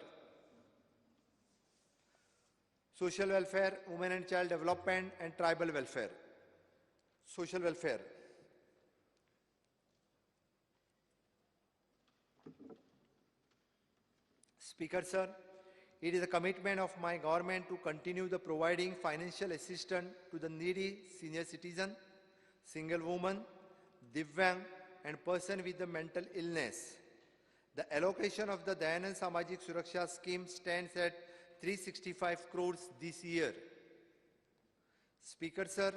Social welfare, women and child development, and tribal welfare. Social welfare. Speaker sir, it is a commitment of my government to continue the providing financial assistance to the needy senior citizen, single woman, Divyang, and person with the mental illness. The allocation of the Dayanand Samajik Suraksha scheme stands at 365 crores this year. Speaker sir,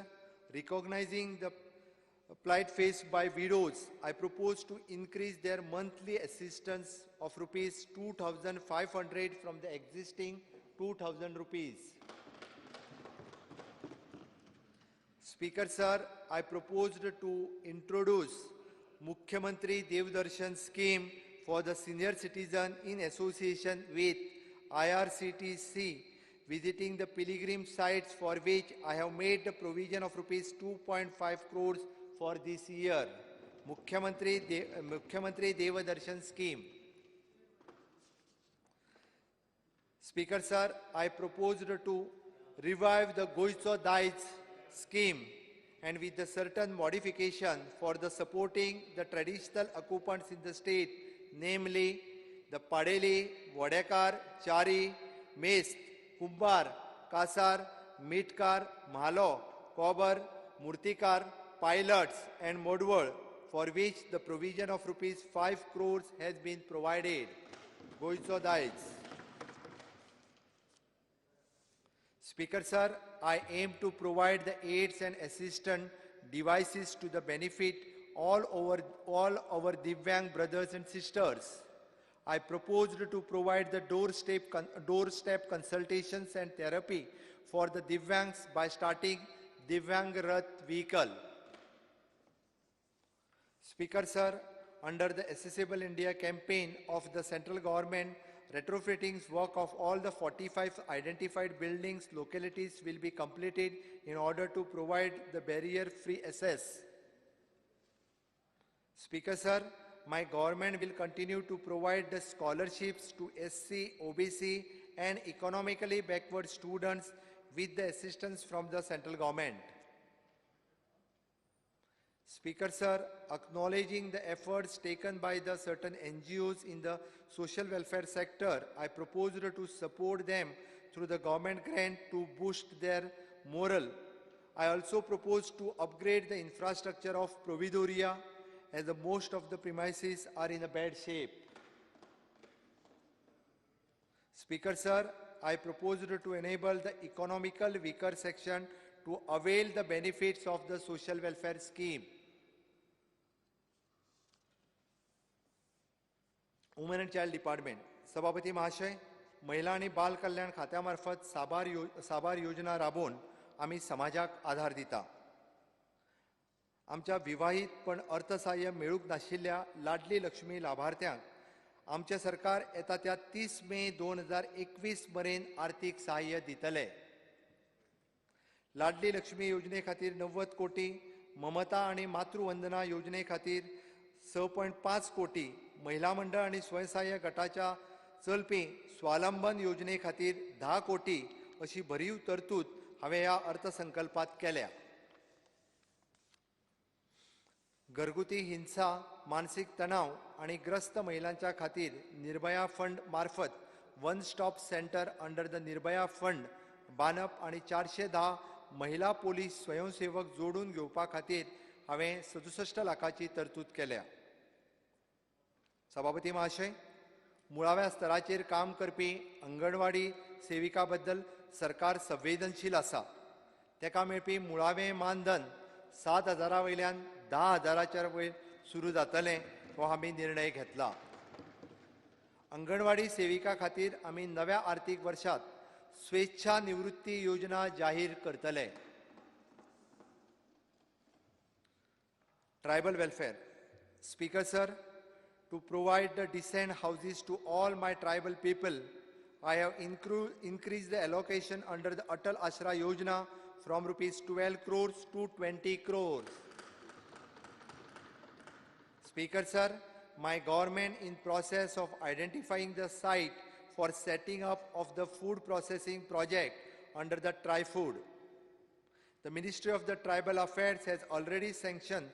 recognizing the plight faced by widows, I propose to increase their monthly assistance of rupees 2,500 from the existing 2,000 rupees. Speaker sir, I proposed to introduce Mukhyamantri Devdarshan scheme for the senior citizen in association with IRCTC visiting the pilgrim sites, for which I have made the provision of rupees 2.5 crores for this year. Mukhyamantri Devdarshan scheme. Speaker sir, I proposed to revive the Goiso Dais scheme, and with the certain modification for the supporting the traditional occupants in the state, namely the Padeli, Vodekar, Chari, Mest, Kumbar, Kasar, Mitkar, Mahalo, Kobar, Murtikar, Pilots, and Modwal, for which the provision of rupees 5 crores has been provided. Goiso Dais. Speaker sir, I aim to provide the aids and assistance devices to the benefit all our Divyang brothers and sisters. I proposed to provide the doorstep consultations and therapy for the Divyangs by starting Divyang Rath vehicle. Speaker sir, under the Accessible India campaign of the central government, retrofitting work of all the 45 identified buildings localities will be completed in order to provide the barrier-free access. Speaker sir, my government will continue to provide the scholarships to SC, OBC, and economically backward students with the assistance from the central government. Speaker sir, acknowledging the efforts taken by the certain NGOs in the social welfare sector, I proposed to support them through the government grant to boost their morale. I also propose to upgrade the infrastructure of Providoria, as the most of the premises are in a bad shape. Speaker sir, I proposed to enable the economical weaker section to avail the benefits of the social welfare scheme. Women and child department. सभापती महाशय, महिला आणि बाल कल्याण खात्यामार्फत साबार योजना राबवून आम्ही समाजाक आधार दिता. आमच्या विवाहित पण अर्थसहाय्य मेळूक नाशिल्ल्या लाडली लक्ष्मी लाभार्थ्यांक आमचे सरकार येता त्या 30 मे 2021 मेरेन आर्थिक सहाय्य दितले. लाडली लक्ष्मी योजने खातीर 90 कोटी, ममता आणि मातृवंदना योजने खातीर 6.5 कोटी, महिला मंडळ आणि स्वयंसहाय्य गटाच्या चलपी स्वावलंबन योजने खातीर 10 कोटी अशी भरीव तरतूद हांवें ह्या अर्थसंकल्पात केल्या. घरगुती हिंसा, मानसिक तणाव आणि ग्रस्त महिलांच्या खातीर निर्भया फंड मार्फत one stop centre under the Nirbhaya fund बांदप आणि 410 महिला पोलीस स्वयंसेवक जोडून घेवपा खातीर हांवें 67 लाखाची तरतूद केल्या. सभापती महाशय, मुळाव्या स्तराचेर काम करपी अंगणवाडी सेविका बद्दल सरकार संवेदनशील आसा. तेका मेळपी मुळावें मानधन 7,000 वयल्यान 10,000च्या वयर सुरू जातलें हो आमी निर्णय घेतला. अंगणवाडी सेविका खातीर आमी नव्या आर्थीक वर्षांत स्वेच्छा निवृत्ती योजना जाहीर करतले. Tribal welfare. Speaker sir, to provide the decent houses to all my tribal people, I have increased the allocation under the Atal Ashra Yojana from rupees 12 crores to 20 crores. Speaker sir, my government in process of identifying the site for setting up of the food processing project under the Tri-Food. The Ministry of the Tribal Affairs has already sanctioned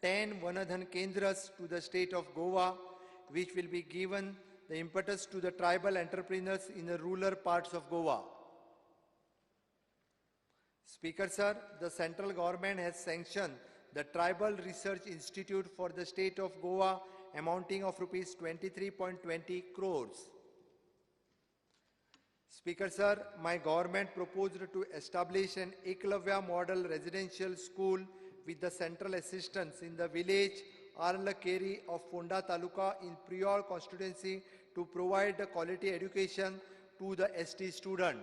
10 Vanadhan Kendras to the state of Goa, which will be given the impetus to the tribal entrepreneurs in the rural parts of Goa. Speaker sir, the central government has sanctioned the Tribal Research Institute for the state of Goa amounting of rupees 23.20 crores. Speaker sir, my government proposed to establish an Eklavya model residential school with the central assistance in the village Arlakeri of Fonda Taluka in Priol constituency to provide the quality education to the ST student.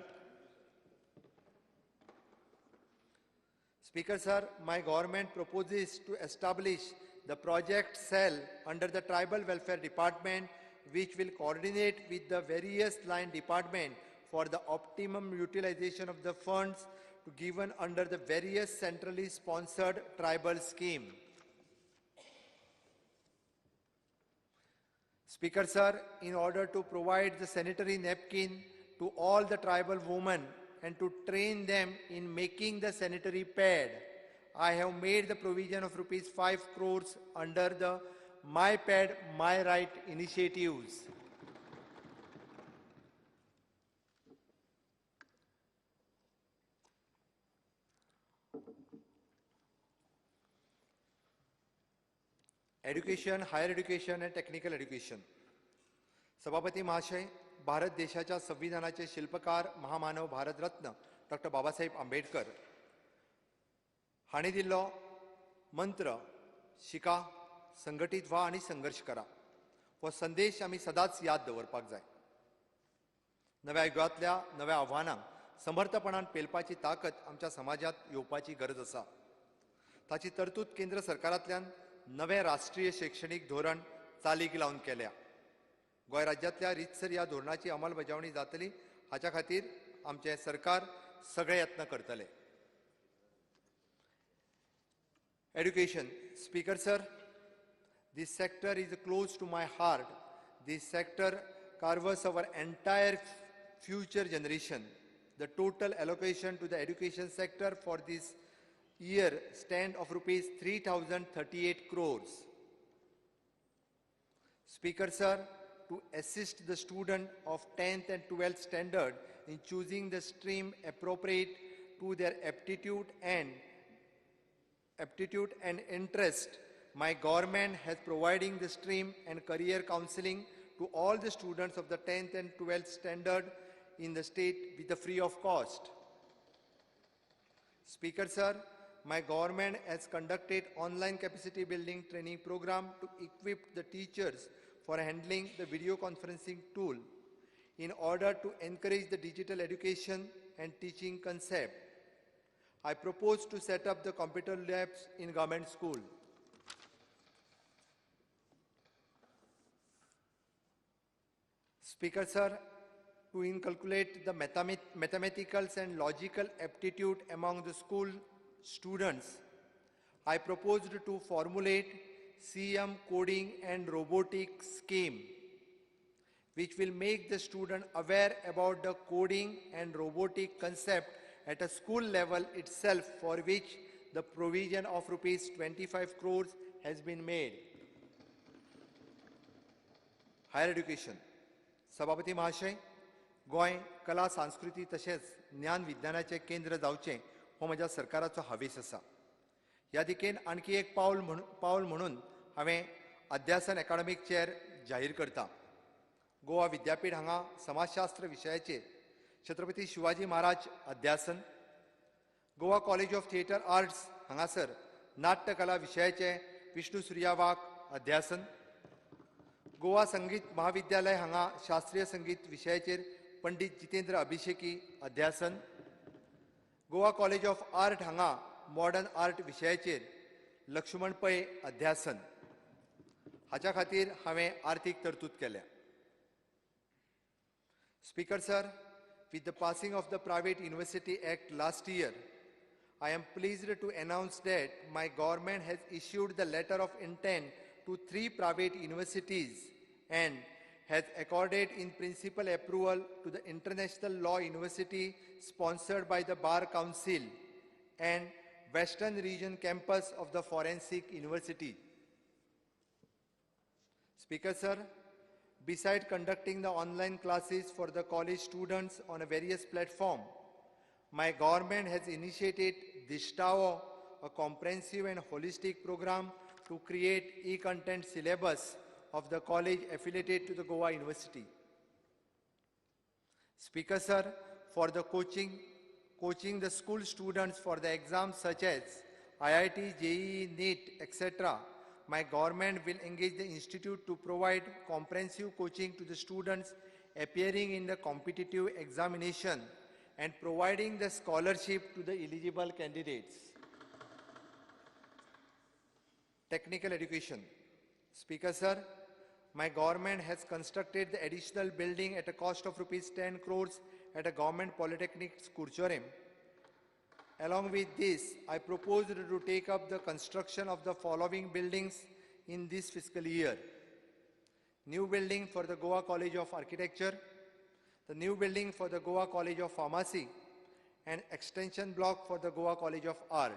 Speaker sir, my government proposes to establish the project cell under the Tribal Welfare Department, which will coordinate with the various line departments for the optimum utilization of the funds given under the various centrally sponsored tribal scheme. Speaker sir, in order to provide the sanitary napkin to all the tribal women and to train them in making the sanitary pad, I have made the provision of rupees 5 crores under the My Pad, My Right initiatives. Education, higher education and technical education. सभापती महाशय, भारत देशाच्या संविधानाचे शिल्पकार महामानव Bharat Ratna doctor Babasaheb Ambedkar हाणी दिल्लो मंत्र शिका, संघटित व्हा आणि संघर्ष करा हो संदेश आमी सदांच याद दवरपाक जाय. नव्या युगांतल्या नव्या आव्हानांक समर्थपणान पेलपाची ताकद आमच्या समाजात येवपाची गरज आसा. ताची तरतूद केंद्र सरकारांतल्यान नवे राष्ट्रीय शैक्षणिक धोरण चालीक लावन केल्या. गोंय राज्यांतल्या रितसर ह्या धोरणाची अंमलबजावणी जातली हाच्या खातीर आमचे सरकार सगळे यत्न करतले. Education. Speaker sir, this sector is close to my heart. This sector covers our entire future generation. The total allocation to the education sector for this year stand of rupees 3,038 crores. Speaker sir, to assist the student of 10th and 12th standard in choosing the stream appropriate to their aptitude and interest, my government has providing the stream and career counseling to all the students of the 10th and 12th standard in the state with a free of cost. Speaker sir, my government has conducted online capacity building training program to equip the teachers for handling the video conferencing tool in order to encourage the digital education and teaching concept. I propose to set up the computer labs in government school. Speaker sir, to inculcate the mathematical and logical aptitude among the school students, I proposed to formulate CM coding and robotics scheme, which will make the student aware about the coding and robotic concept at a school level itself, for which the provision of rupees 25 crores has been made. Higher education. सभापती महाशय, गोंय कला संस्कृती तशेंच ज्ञान विज्ञानाचें केंद्र जावचें हो म्हज्या सरकाराचो हावेस आसा. ह्या दिकेन आणखी एक पावल म्हणून हांवें अध्यासन एकाडेमीक चेर जाहीर करता. गोवा विद्यापीठ हांगा समाजशास्त्र विशयाचेर छत्रपती शिवाजी महाराज अध्यासन, Goa college of theatre arts हांगासर नाट्यकला विशयाचें विष्णू सुर्या वाघ अध्यासन, गोवा संगीत महाविद्यालय हांगा शास्त्रीय संगीत विशयाचेर पंडित जितेंद्र अभिषेकी अध्यासन, गोवा कॉलेज ऑफ आर्ट हांगा मॉडर्न आर्ट विशयाचेर लक्ष्मण पै अध्यासन. हाच्या खातीर हांवें आर्थीक तरतूद केल्या. Speaker sir, with the passing of the Private University Act last year, I am pleased to announce that my government has issued the letter of intent to 3 private universities and has accorded in principle approval to the International Law University sponsored by the Bar Council and Western Region campus of the Forensic University. Speaker sir, besides conducting the online classes for the college students on a various platform, my government has initiated Dishtao, a comprehensive and holistic program to create e-content syllabus of the college affiliated to the Goa University. Speaker sir, for the coaching the school students for the exams such as IIT, JEE, NEET, etc., my government will engage the institute to provide comprehensive coaching to the students appearing in the competitive examination and providing the scholarship to the eligible candidates. Technical education. Speaker sir, my government has constructed the additional building at a cost of rupees 10 crores at a government polytechnic, Skurchorim. Along with this, I propose to take up the construction of the following buildings in this fiscal year. New building for the Goa College of Architecture, the new building for the Goa College of Pharmacy, and extension block for the Goa College of Art.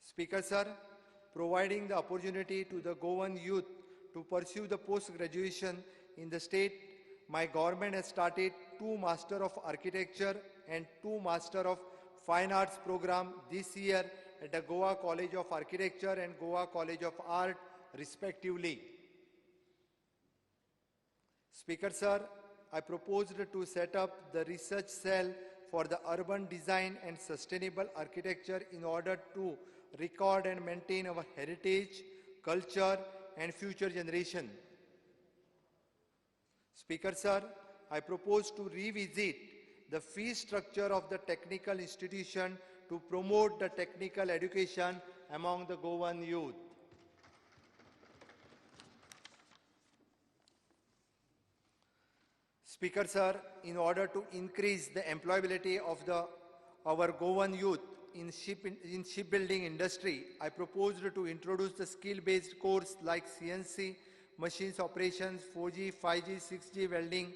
Speaker sir, providing the opportunity to the Goan youth to pursue the post-graduation in the state, my government has started 2 Master of Architecture and 2 Master of Fine Arts program this year at the Goa College of Architecture and Goa College of Art, respectively. Speaker sir, I proposed to set up the research cell for the urban design and sustainable architecture in order to record and maintain our heritage, culture, and future generation. Speaker sir, I propose to revisit the fee structure of the technical institution to promote the technical education among the Goan youth. Speaker sir, in order to increase the employability of our Goan youth in shipbuilding industry, I proposed to introduce the skill-based course like CNC, machines operations, 4G, 5G, 6G welding,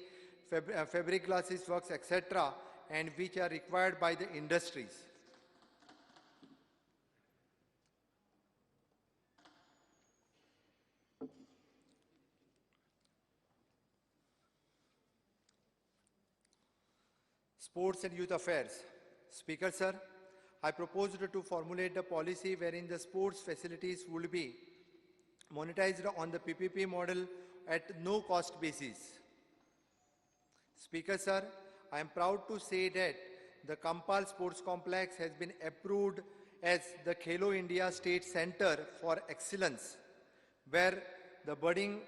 fabric glasses works, etc., and which are required by the industries. Sports and Youth Affairs. Speaker sir, I proposed to formulate the policy wherein the sports facilities would be monetized on the PPP model at no cost basis. Speaker sir, I am proud to say that the Kampal Sports Complex has been approved as the Khelo India State Center for Excellence, where the budding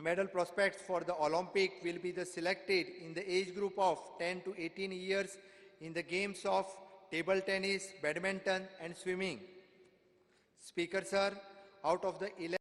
medal prospects for the Olympic will be selected in the age group of 10 to 18 years in the games of table tennis, badminton, and swimming. Speaker sir, out of the 11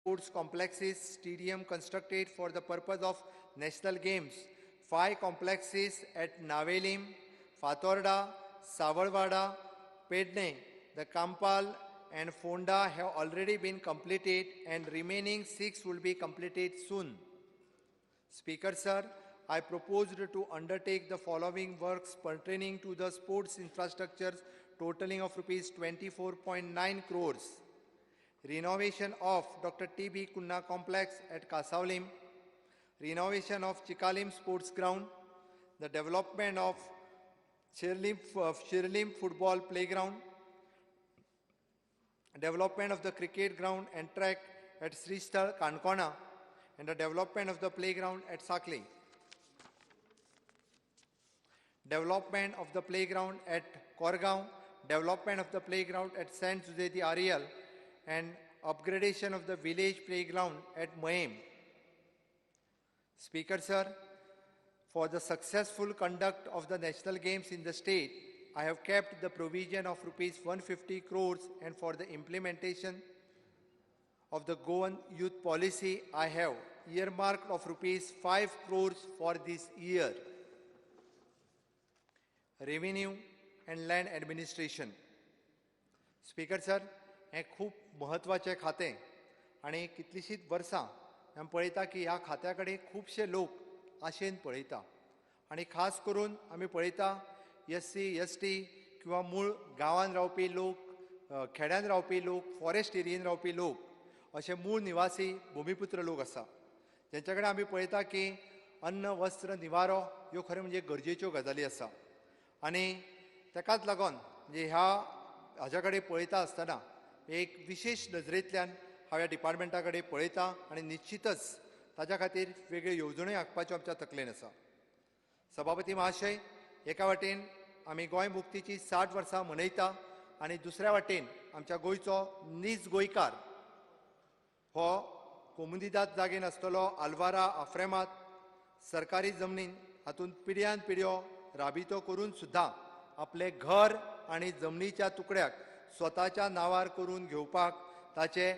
sports complexes, stadium constructed for the purpose of national games. 5 complexes at Navelim, Fatorda, Savalwada, Pedne, the Kampal and Fonda have already been completed and remaining 6 will be completed soon. Speaker sir, I proposed to undertake the following works pertaining to the sports infrastructures totaling of rupees 24.9 crores. Renovation of Dr. T.B. Kunna Complex at Kasaulim, renovation of Chikalim Sports Ground, the development of Shirlim Football Playground, development of the cricket ground and track at Sristhal Kankona, and the development of the playground at Sakli. Development of the playground at Korgaon, development of the playground at Saint Suzeti Ariel, and upgradation of the village playground at Maim. Speaker sir, for the successful conduct of the national games in the state, I have kept the provision of rupees 150 crores, and for the implementation of the Goan youth policy, I have earmarked of rupees 5 crores for this year. Revenue and land administration. Speaker sir, हे खूप महत्वाचे खाते आणि कितलीशीच वर्सां आमी पळयता की ह्या खात्याकडे खुबशे लोक आशेन पळयता आणि खास करून आमी पळयता SC, ST किंवा मूळ गांवांत रावपी लोक, खेड्यांत रावपी लोक, फॉरेस्ट एरियेन रावपी लोक असे मूळ निवासी भूमिपुत्र लोक आसा जेंच्या कडेन आमी पळयता की अन्न, वस्त्र, निवारो ह्यो खरें म्हणजे गरजेच्यो गजाली आसा आणि ताकाच लागून म्हणजे हाच्या कडेन पळयता आसतना एक विशेष नजरेंतल्यान हांव ह्या डिपार्टमेंटा कडेन पळयता आनी निश्चितच ताच्या खातीर वेगळ्यो येवजण्यो आंखपाच्यो आमच्या तकलेन आसा. सभापती महाशय, एका वाटेन आमी गोंय मुक्तीची 60 वर्सां मनयता आनी दुसऱ्या वाटेन आमच्या गोंयचो नीज गोंयकार हो कोमुनिदाद जागेन आसतलो आल्वारा आफ्रेमात सरकारी जमनीन हातूंत पिढ्यान पिढ्यो राबितो करून सुद्दां आपले घर आनी जमनीच्या तुकड्याक स्वताच्या नांवार करून घेवपाक ताचे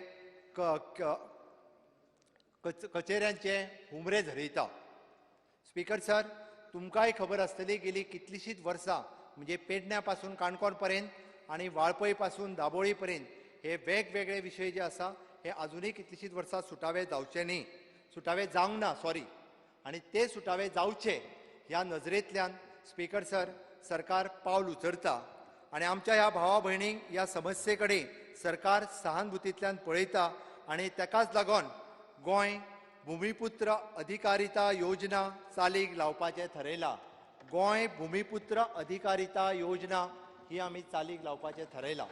कचेऱ्यांचे हुमरे झरयता. स्पीकर सर, तुमकांय खबर आसतली गेली कितलीशींच वर्सां म्हणजे पेडण्या पासून काणकोण पर्यंत आनी वाळपय पासून दाबोळी पर्यंत हे वेगवेगळे विशय जे आसा हे अजुनूय कितलीशींच वर्सां सुटावे जावचे न्ही, सुटावे जावंक ना सॉरी, आनी ते सुटावे जावचे ह्या नजरेंतल्यान स्पीकर सर सरकार पावल उचलता आनी आमच्या ह्या भावा भयणींक ह्या समस्ये कडेन सरकार सहानुभुतींतल्यान पळयता आनी ताकाच लागून गोंय भूमिपुत्र अधिकारिता योजना चालीक लावपाचें थारायलां. गोंय भूमिपुत्र अधिकारिता योजना ही आमी चालीक लावपाचें थारायलां.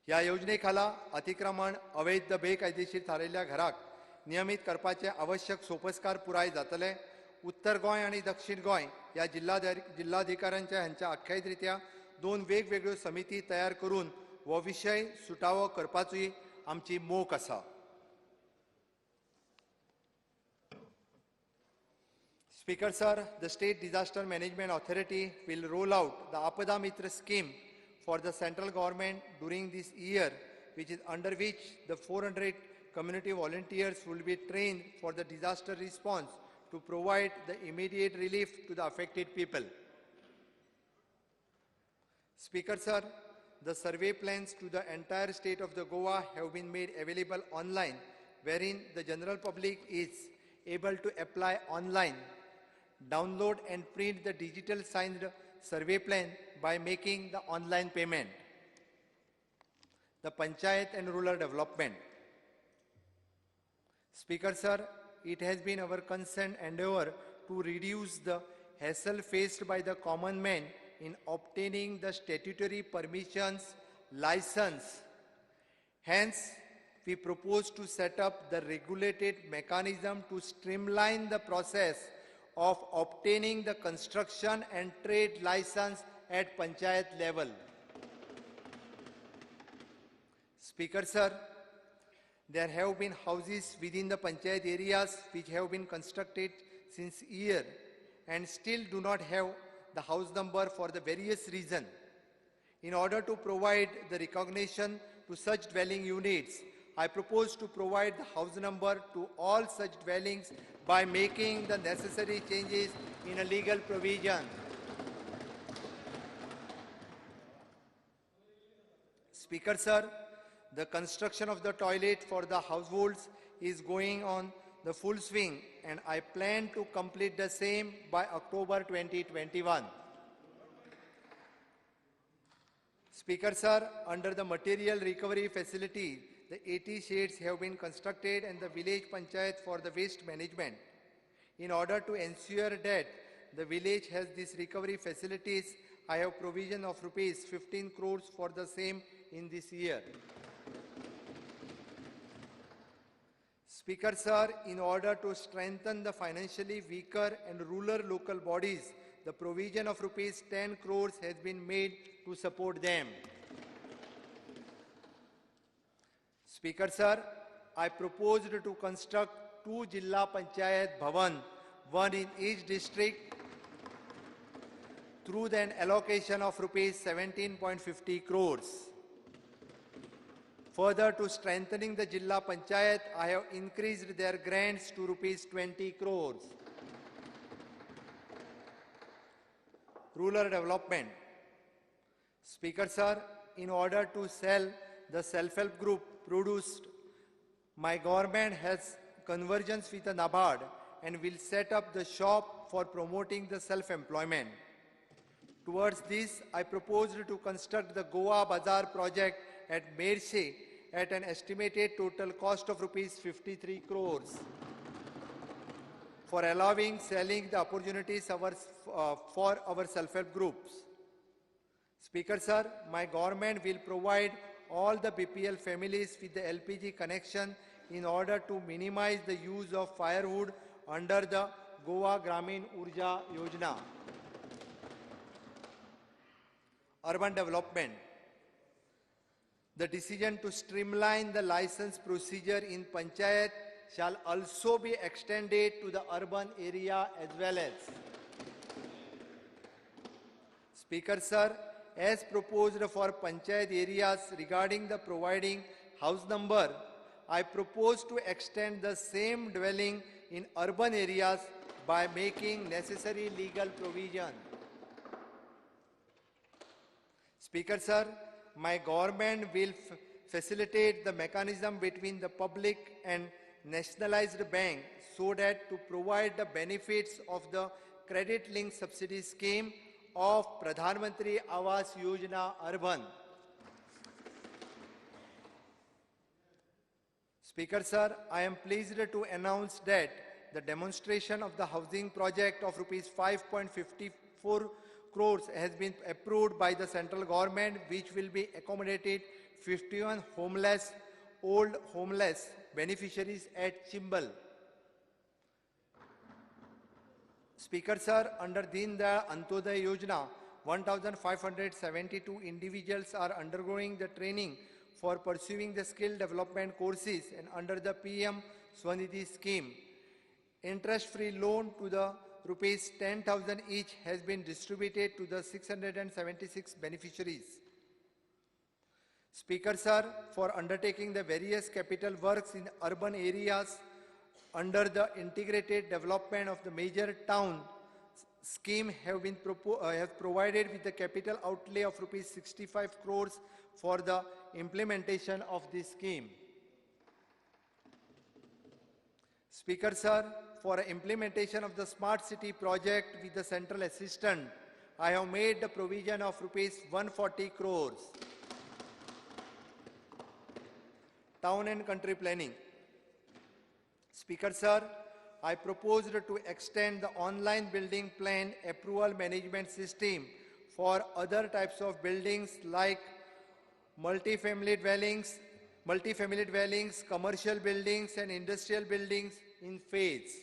ह्या योजने खाला अतिक्रमण, अवैध बेकायदेशीर थारायल्ल्या घराक नियमीत करपाचे आवश्यक सोपस्कार पुराय जातले. उत्तर गोंय आणि दक्षिण गोंय ह्या जिल्हाधिकाऱ्यांच्या हांच्या आख्यायित रित्या 2 वेगवेगळ्यो समिती तयार करून हो विशय सुटावो करपाची आमची मोख आसा. Speaker sir, the State Disaster Management Authority will roll out the Apada Mitra scheme for the central government during this year, which is under which the 400 community volunteers will be trained for the disaster response to provide the immediate relief to the affected people. Speaker sir, the survey plans to the entire state of the Goa have been made available online, wherein the general public is able to apply online, download and print the digital signed survey plan by making the online payment. The Panchayat and Rural Development. Speaker sir, it has been our concerned endeavor to reduce the hassle faced by the common man in obtaining the statutory permissions, license. Hence, we propose to set up the regulated mechanism to streamline the process of obtaining the construction and trade license at Panchayat level. Speaker sir, there have been houses within the Panchayat areas which have been constructed since year and still do not have the house number for the various reason. In order to provide the recognition to such dwelling units. I propose to provide the house number to all such dwellings by making the necessary changes in a legal provision. Speaker, sir, the construction of the toilet for the households is going on the full swing, and I plan to complete the same by October 2021. Speaker, sir, under the material recovery facility, the 80 sheds have been constructed and the village panchayat for the waste management. In order to ensure that the village has these recovery facilities, I have provision of rupees 15 crores for the same in this year. Speaker, sir, in order to strengthen the financially weaker and rural local bodies, the provision of rupees 10 crores has been made to support them. Speaker, sir, I proposed to construct 2 Jilla Panchayat Bhavan, one in each district, through an allocation of rupees 17.50 crores. Further, to strengthening the Jilla Panchayat, I have increased their grants to rupees 20 crores. Rural development. Speaker, sir, in order to sell the self-help group produced, my government has convergence with the NABARD and will set up the shop for promoting the self-employment. Towards this, I proposed to construct the Goa Bazaar project at Mershe at an estimated total cost of rupees 53 crores for allowing selling the opportunities for our self-help groups. Speaker, sir, my government will provide all the BPL families with the LPG connection in order to minimize the use of firewood under the Goa Gramin Urja Yojana. Urban development. The decision to streamline the license procedure in Panchayat shall also be extended to the urban area as well as. Speaker, sir, as proposed for Panchayat areas regarding the providing house number, I propose to extend the same dwelling in urban areas by making necessary legal provision. Speaker, sir, my government will facilitate the mechanism between the public and nationalized bank so that to provide the benefits of the credit-linked subsidy scheme of Pradhan Mantri Awas Yojana Urban. Speaker, sir, I am pleased to announce that the demonstration of the housing project of rupees 5.54 crores has been approved by the central government, which will be accommodated 51 old homeless beneficiaries at Chimbal. Speaker, sir, under Deen Dayal Antyodaya Yojana, 1,572 individuals are undergoing the training for pursuing the skill development courses, and under the PM Swanidhi scheme, interest-free loan to the rupees 10,000 each has been distributed to the 676 beneficiaries. Speaker, sir, for undertaking the various capital works in urban areas under the integrated development of the major town scheme have been provided with the capital outlay of rupees 65 crores for the implementation of this scheme. Speaker, sir, for implementation of the smart city project with the central assistant, I have made the provision of rupees 140 crores. Town and country planning. Speaker, sir, I proposed to extend the online building plan approval management system for other types of buildings like multi-family dwellings, commercial buildings and industrial buildings in phase.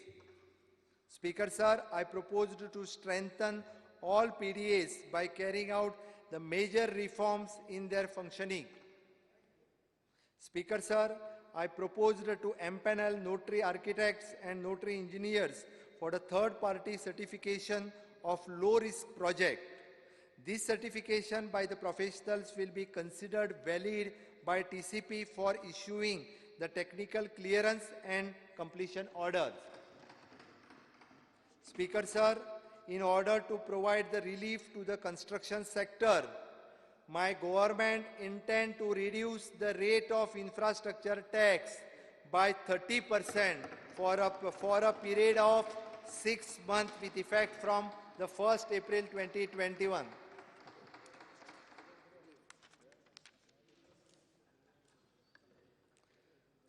Speaker, sir, I proposed to strengthen all PDAs by carrying out the major reforms in their functioning. Speaker, sir, I proposed to empanel notary architects and notary engineers for the third-party certification of low-risk project. This certification by the professionals will be considered valid by TCP for issuing the technical clearance and completion orders. Speaker Sir, in order to provide the relief to the construction sector, my government intend to reduce the rate of infrastructure tax by 30% for a period of 6 months with effect from the 1st April 2021.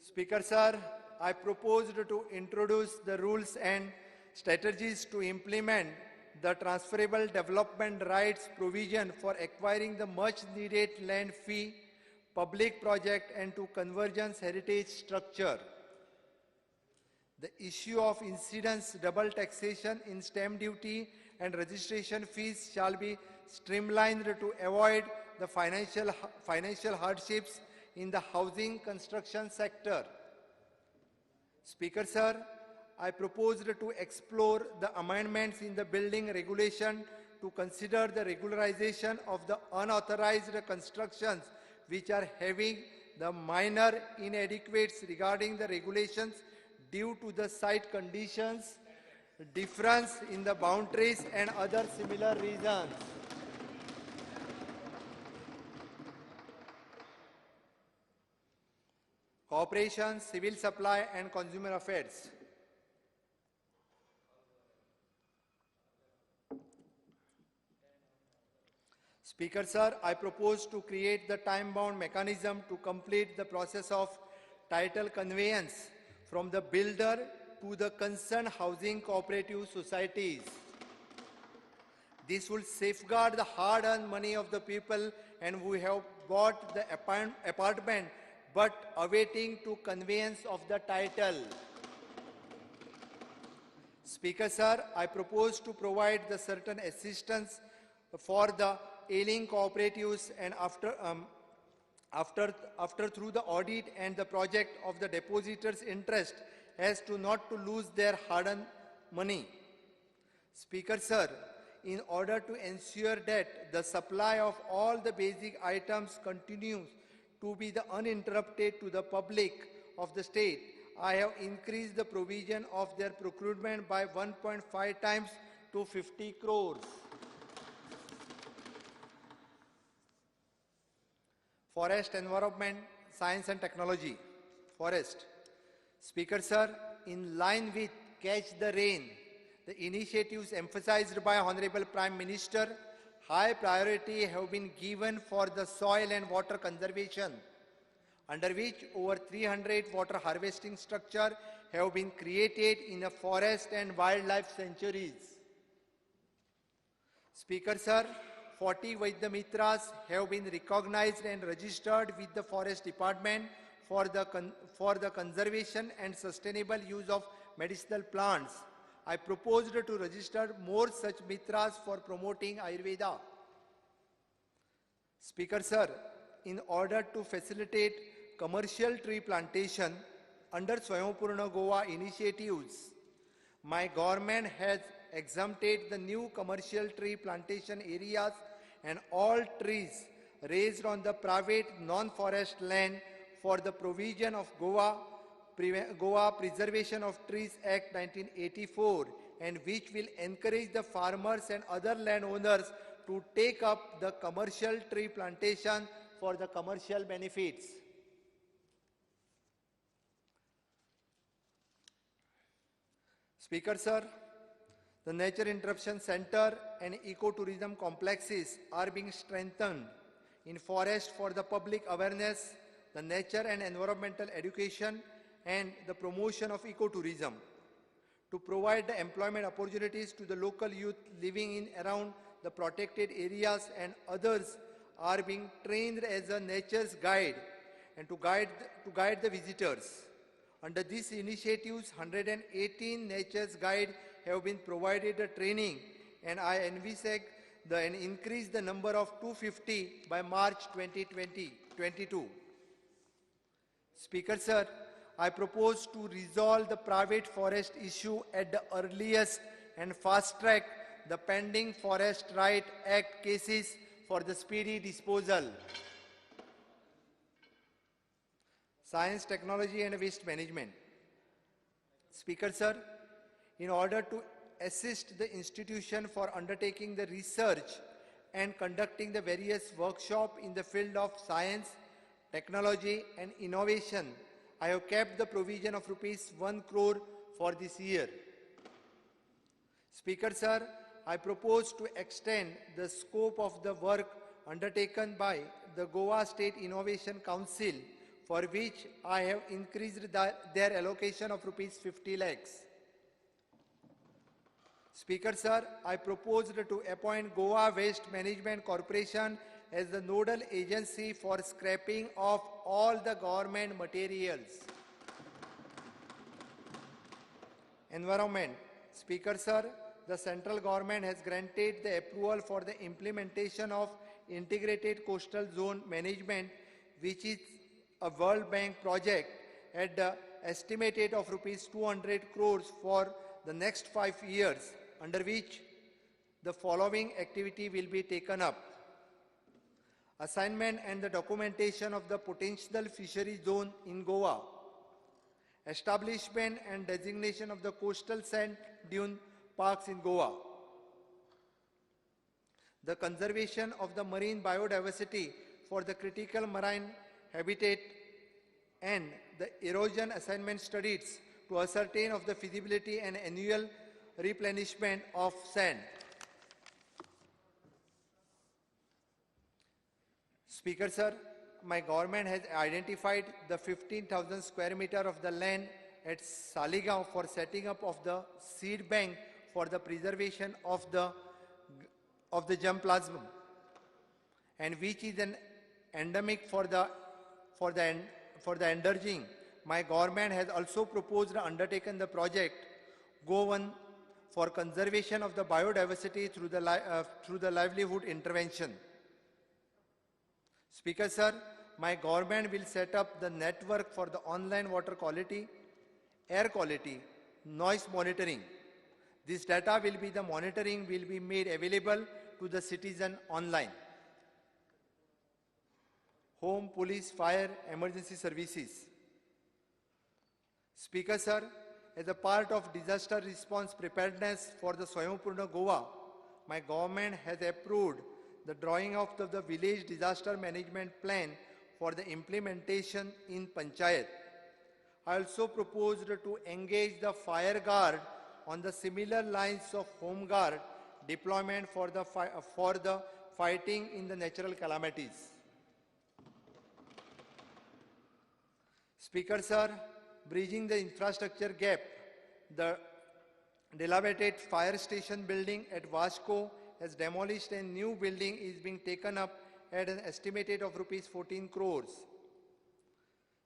Speaker Sir, I proposed to introduce the rules and strategies to implement the transferable development rights provision for acquiring the much needed land fee, public project and to convergence heritage structure. The issue of incidence double taxation in stamp duty and registration fees shall be streamlined to avoid the financial hardships in the housing construction sector. Speaker Sir, I proposed to explore the amendments in the building regulation to consider the regularization of the unauthorized constructions which are having the minor inadequacies regarding the regulations due to the site conditions, difference in the boundaries and other similar reasons. Cooperation, Civil Supply and Consumer Affairs. Speaker Sir, I propose to create the time-bound mechanism to complete the process of title conveyance from the builder to the concerned housing cooperative societies. This will safeguard the hard-earned money of the people and who have bought the apartment but awaiting to conveyance of the title. Speaker Sir, I propose to provide the certain assistance for the ailing cooperatives and after through the audit and the project of the depositors' interest as to not to lose their hard-earned money. Speaker Sir, in order to ensure that the supply of all the basic items continues to be the uninterrupted to the public of the state, I have increased the provision of their procurement by 1.5 times to 50 crores. Forest, Environment, Science and Technology. Forest. Speaker Sir, in line with Catch the Rain, the initiatives emphasized by Honorable Prime Minister, high priority have been given for the soil and water conservation, under which over 300 water harvesting structures have been created in the forest and wildlife sanctuaries. Speaker Sir, 40 Vaidyamitras have been recognized and registered with the Forest Department for the conservation and sustainable use of medicinal plants. I proposed to register more such mitras for promoting Ayurveda. Speaker Sir, in order to facilitate commercial tree plantation under Swayambhupurna Goa initiatives, my government has exempted the new commercial tree plantation areas and all trees raised on the private non-forest land for the provision of Goa Preservation of Trees Act 1984, and which will encourage the farmers and other landowners to take up the commercial tree plantation for the commercial benefits. Speaker Sir, the Nature Interruption Center and ecotourism complexes are being strengthened in forest for the public awareness, the nature and environmental education, and the promotion of ecotourism. To provide the employment opportunities to the local youth living in around the protected areas, and others are being trained as a nature's guide and to guide the visitors. Under these initiatives, 118 nature's guides have been provided a training, and I envisage and increase the number of 250 by March 2022. Speaker Sir, I propose to resolve the private forest issue at the earliest and fast track the pending Forest Right Act cases for the speedy disposal. Science, Technology and Waste Management. Speaker Sir, in order to assist the institution for undertaking the research and conducting the various workshops in the field of science, technology and innovation, I have kept the provision of rupees 1 crore for this year. Speaker Sir, I propose to extend the scope of the work undertaken by the Goa State Innovation Council, for which I have increased their allocation of rupees 50 lakhs. Speaker Sir, I proposed to appoint Goa Waste Management Corporation as the nodal agency for scrapping of all the government materials. Environment. Speaker Sir, the central government has granted the approval for the implementation of Integrated Coastal Zone Management, which is a World Bank project at the estimated of rupees 200 crores for the next 5 years, under which the following activity will be taken up. Assignment and the documentation of the potential fishery zone in Goa. Establishment and designation of the coastal sand dune parks in Goa. The conservation of the marine biodiversity for the critical marine habitat and the erosion assignment studies to ascertain of the feasibility and annual replenishment of sand. Speaker Sir, my government has identified the 15,000 square meter of the land at Saligaon for setting up of the seed bank for the preservation of the germplasm, and which is an endemic for the endangered. My government has also proposed and undertaken the project Go1 for conservation of the biodiversity through the livelihood intervention. Speaker Sir, my government will set up the network for the online water quality, air quality, noise monitoring. This data will be made available to the citizen online. Home, police, fire, emergency services. Speaker Sir, as a part of disaster response preparedness for the Swayambhupurna Goa, my government has approved the drawing of the village disaster management plan for the implementation in Panchayat. I also proposed to engage the fire guard on the similar lines of home guard deployment for the fighting in the natural calamities. Speaker Sir, bridging the infrastructure gap, the dilapidated fire station building at Vasco has demolished and new building is being taken up at an estimated of rupees 14 crores.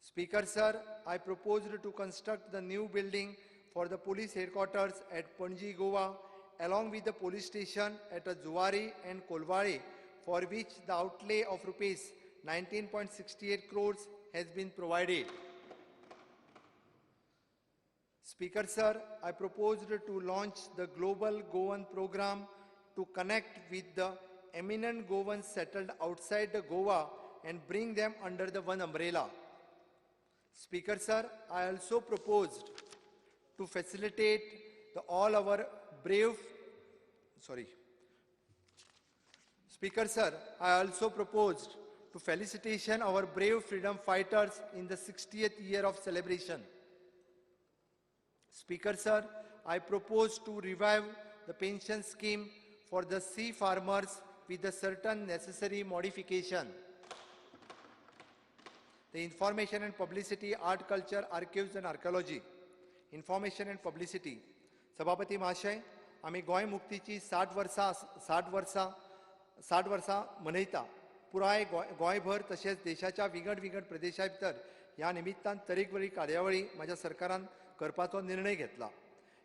Speaker Sir, I proposed to construct the new building for the police headquarters at Panji, Goa, along with the police station at Zuari and Kolwari, for which the outlay of rupees 19.68 crores has been provided. Speaker Sir, I proposed to launch the Global Goan program to connect with the eminent Goans settled outside the Goa and bring them under the one umbrella. Speaker Sir, I also proposed to facilitate all our brave, Speaker Sir, I also proposed to felicitation our brave freedom fighters in the 60th year of celebration. Speaker Sir, I propose to revive the pension scheme for the sea farmers with a certain necessary modification. The information and publicity, art, culture, archives and archaeology. Information and publicity. सभापती महाशय, आम्ही गोंय मुक्तीची 60 वर्सां मनयता. पुराय गोंयभर तशेंच देशाच्या विंगड प्रदेशा भितर ह्या निमित्तान तरेकवारी कार्यावळी माझ्या सरकारान करपाचो निर्णय घेतला.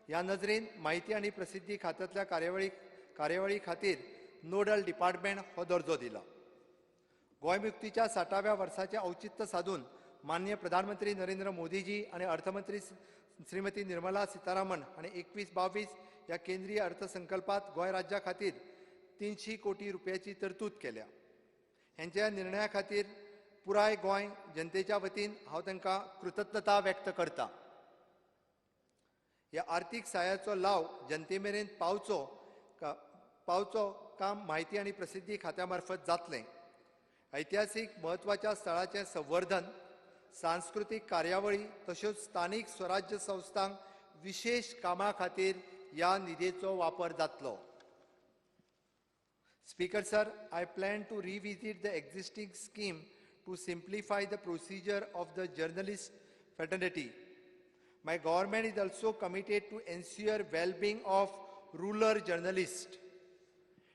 ह्या नजरेन माहिती आणि प्रसिद्धी खात्यातल्या कार्यावळी खातीर नोडल डिपार्टमेंट हो दर्जो दिला. गोंय मुक्तीच्या 60व्या वर्साचे औचित्य साधून माननीय प्रधानमंत्री नरेंद्र मोदीजी आणि अर्थमंत्री श्रीमती निर्मला सीतारामन आणि 21-22 या केंद्रीय अर्थसंकल्पात गोंय राज्या खातीर 300 कोटी रुपयाची तरतूद केल्या. ह्यांच्या निर्णया खातीर पुराय गोंय जनतेच्या वतीन हांव तांकां कृतज्ञता व्यक्त करता. ह्या आर्थीक सहाय्याचो लाव जनते मेरेन पावचो काम माहिती आनी प्रसिद्धी खात्या मार्फत जातलें. ऐतिहासीक म्हत्वाच्या स्थळांचें संवर्धन, सांस्कृतीक कार्यावळी तशेंच स्थानीक स्वराज्य संस्थांक विशेष कामां खातीर ह्या निधीचो वापर जातलो. Speaker sir, I plan to revisit the existing scheme to simplify the procedure of the journalist fraternity. My government is also committed to ensure well-being of rural journalists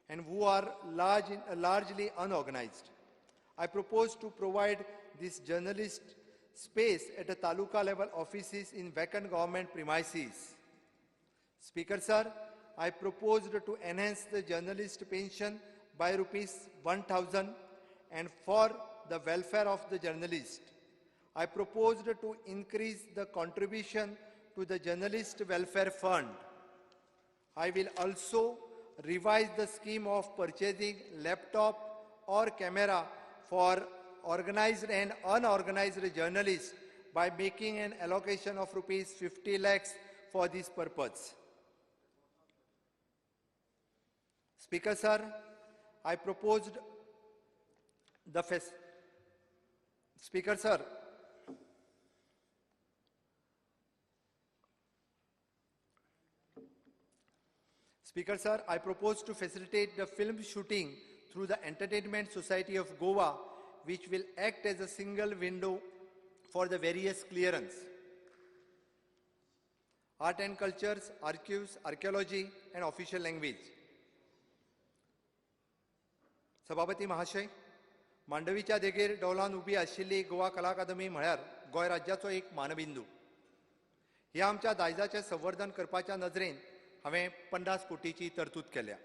and who are largely unorganized. I propose to provide this journalist space at the taluka level offices in vacant government premises. Speaker sir, I proposed to enhance the journalist pension by ₹1,000 and for the welfare of the journalist. I proposed to increase the contribution to the Journalist Welfare Fund. I will also revise the scheme of purchasing laptop or camera for organized and unorganized journalists by making an allocation of ₹50 lakhs for this purpose. Speaker sir, I proposed the Speaker sir, Speaker sir, I propose to facilitate the film shooting through the Entertainment Society of Goa, which will act as a single window for the various clearance. Art and cultures, archives, archaeology and official language. सभापती महाशय, मांडवीच्या देगेर डौलान उबी आशिल्ली गोवा कला अकादमी म्हळ्यार गोंय राज्याचो एक मानबिंदू. ह्या आमच्या दायजाचें संवर्धन करपाच्या नदरेन हांवें 50 कोटीची तरतूद केल्या.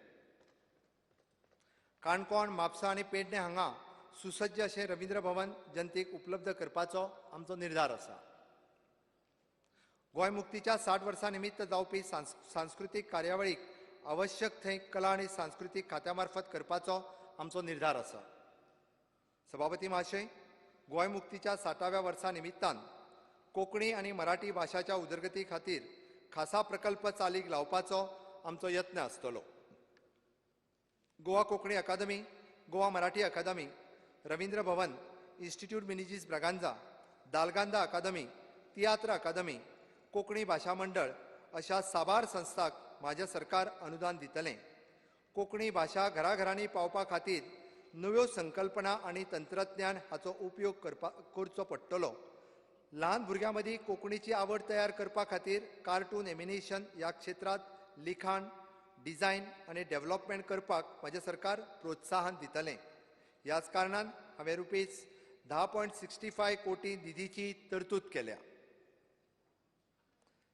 काणकोण, म्हापसा आनी पेडणे हांगा सुसज्ज अशें रवींद्र भवन जनतेक उपलब्ध करपाचो आमचो निर्धार आसा. गोंय मुक्तीच्या 60 वर्सां निमित्त जावपी सांस्कृतीक कार्यावळीक आवश्यक थंय कला आनी सांस्कृतीक खात्या मार्फत करपाचो आमचो निर्धार आसा. सभापती महाशय, गोंय मुक्तीच्या 60व्या वर्सा निमित्तान कोंकणी आनी मराठी भाशाच्या उदरगती खातीर खासा प्रकल्प चालीक लावपाचो आमचो यत्न आसतलो. गोवा कोंकणी अकादमी, गोवा मराठी अकादमी, रवींद्र भवन, इन्स्टिट्यूट मिनिजीस ब्रागांजा, दालगांदा अकादमी, तियात्र अकादमी, कोंकणी भाशा मंडळ अशा साबार संस्थांक म्हाजें सरकार अनुदान दितलें. कोंकणी भाशा घराघरांनी पावपा खातीर नव्यो संकल्पना आनी तंत्रज्ञान हाचो उपयोग करचो पडटलो. ल्हान भुरग्यां मदीं कोंकणीची आवड तयार करपा खातीर कार्टून एनिमेशन ह्या क्षेत्रांत लिखाण, डिझायन आनी डेव्हलपमेंट करपाक म्हाजें सरकार प्रोत्साहन दितलें. ह्याच कारणान हांवें ₹10.65 कोटी निधीची तरतूद केल्या.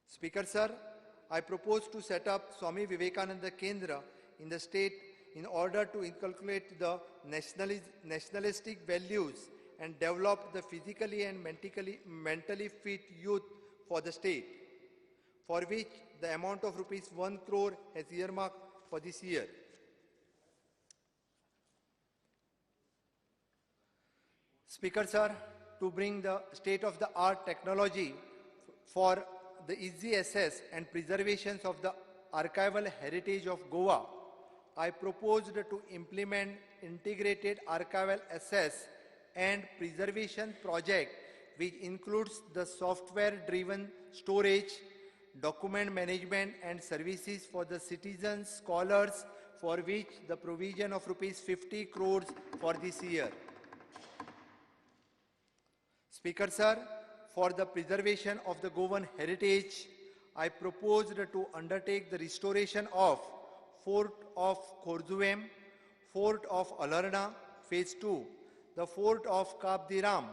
Speaker sir, I propose to set up Swami Vivekananda Kendra in the state in order to inculcate the nationalistic values and develop the physically and mentally fit youth for the state, for which the amount of ₹1 crore has earmarked for this year. Speaker sir, to bring the state-of-the-art technology for the easy access and preservation of the archival heritage of Goa, I proposed to implement integrated archival access and preservation project which includes the software-driven storage, document management and services for the citizens, scholars, for which the provision of ₹50 crores for this year. Speaker sir, for the preservation of the Goan heritage, I proposed to undertake the restoration of Fort of Khorzuem, Fort of Alarna, Phase 2, the Fort of Kabdiram,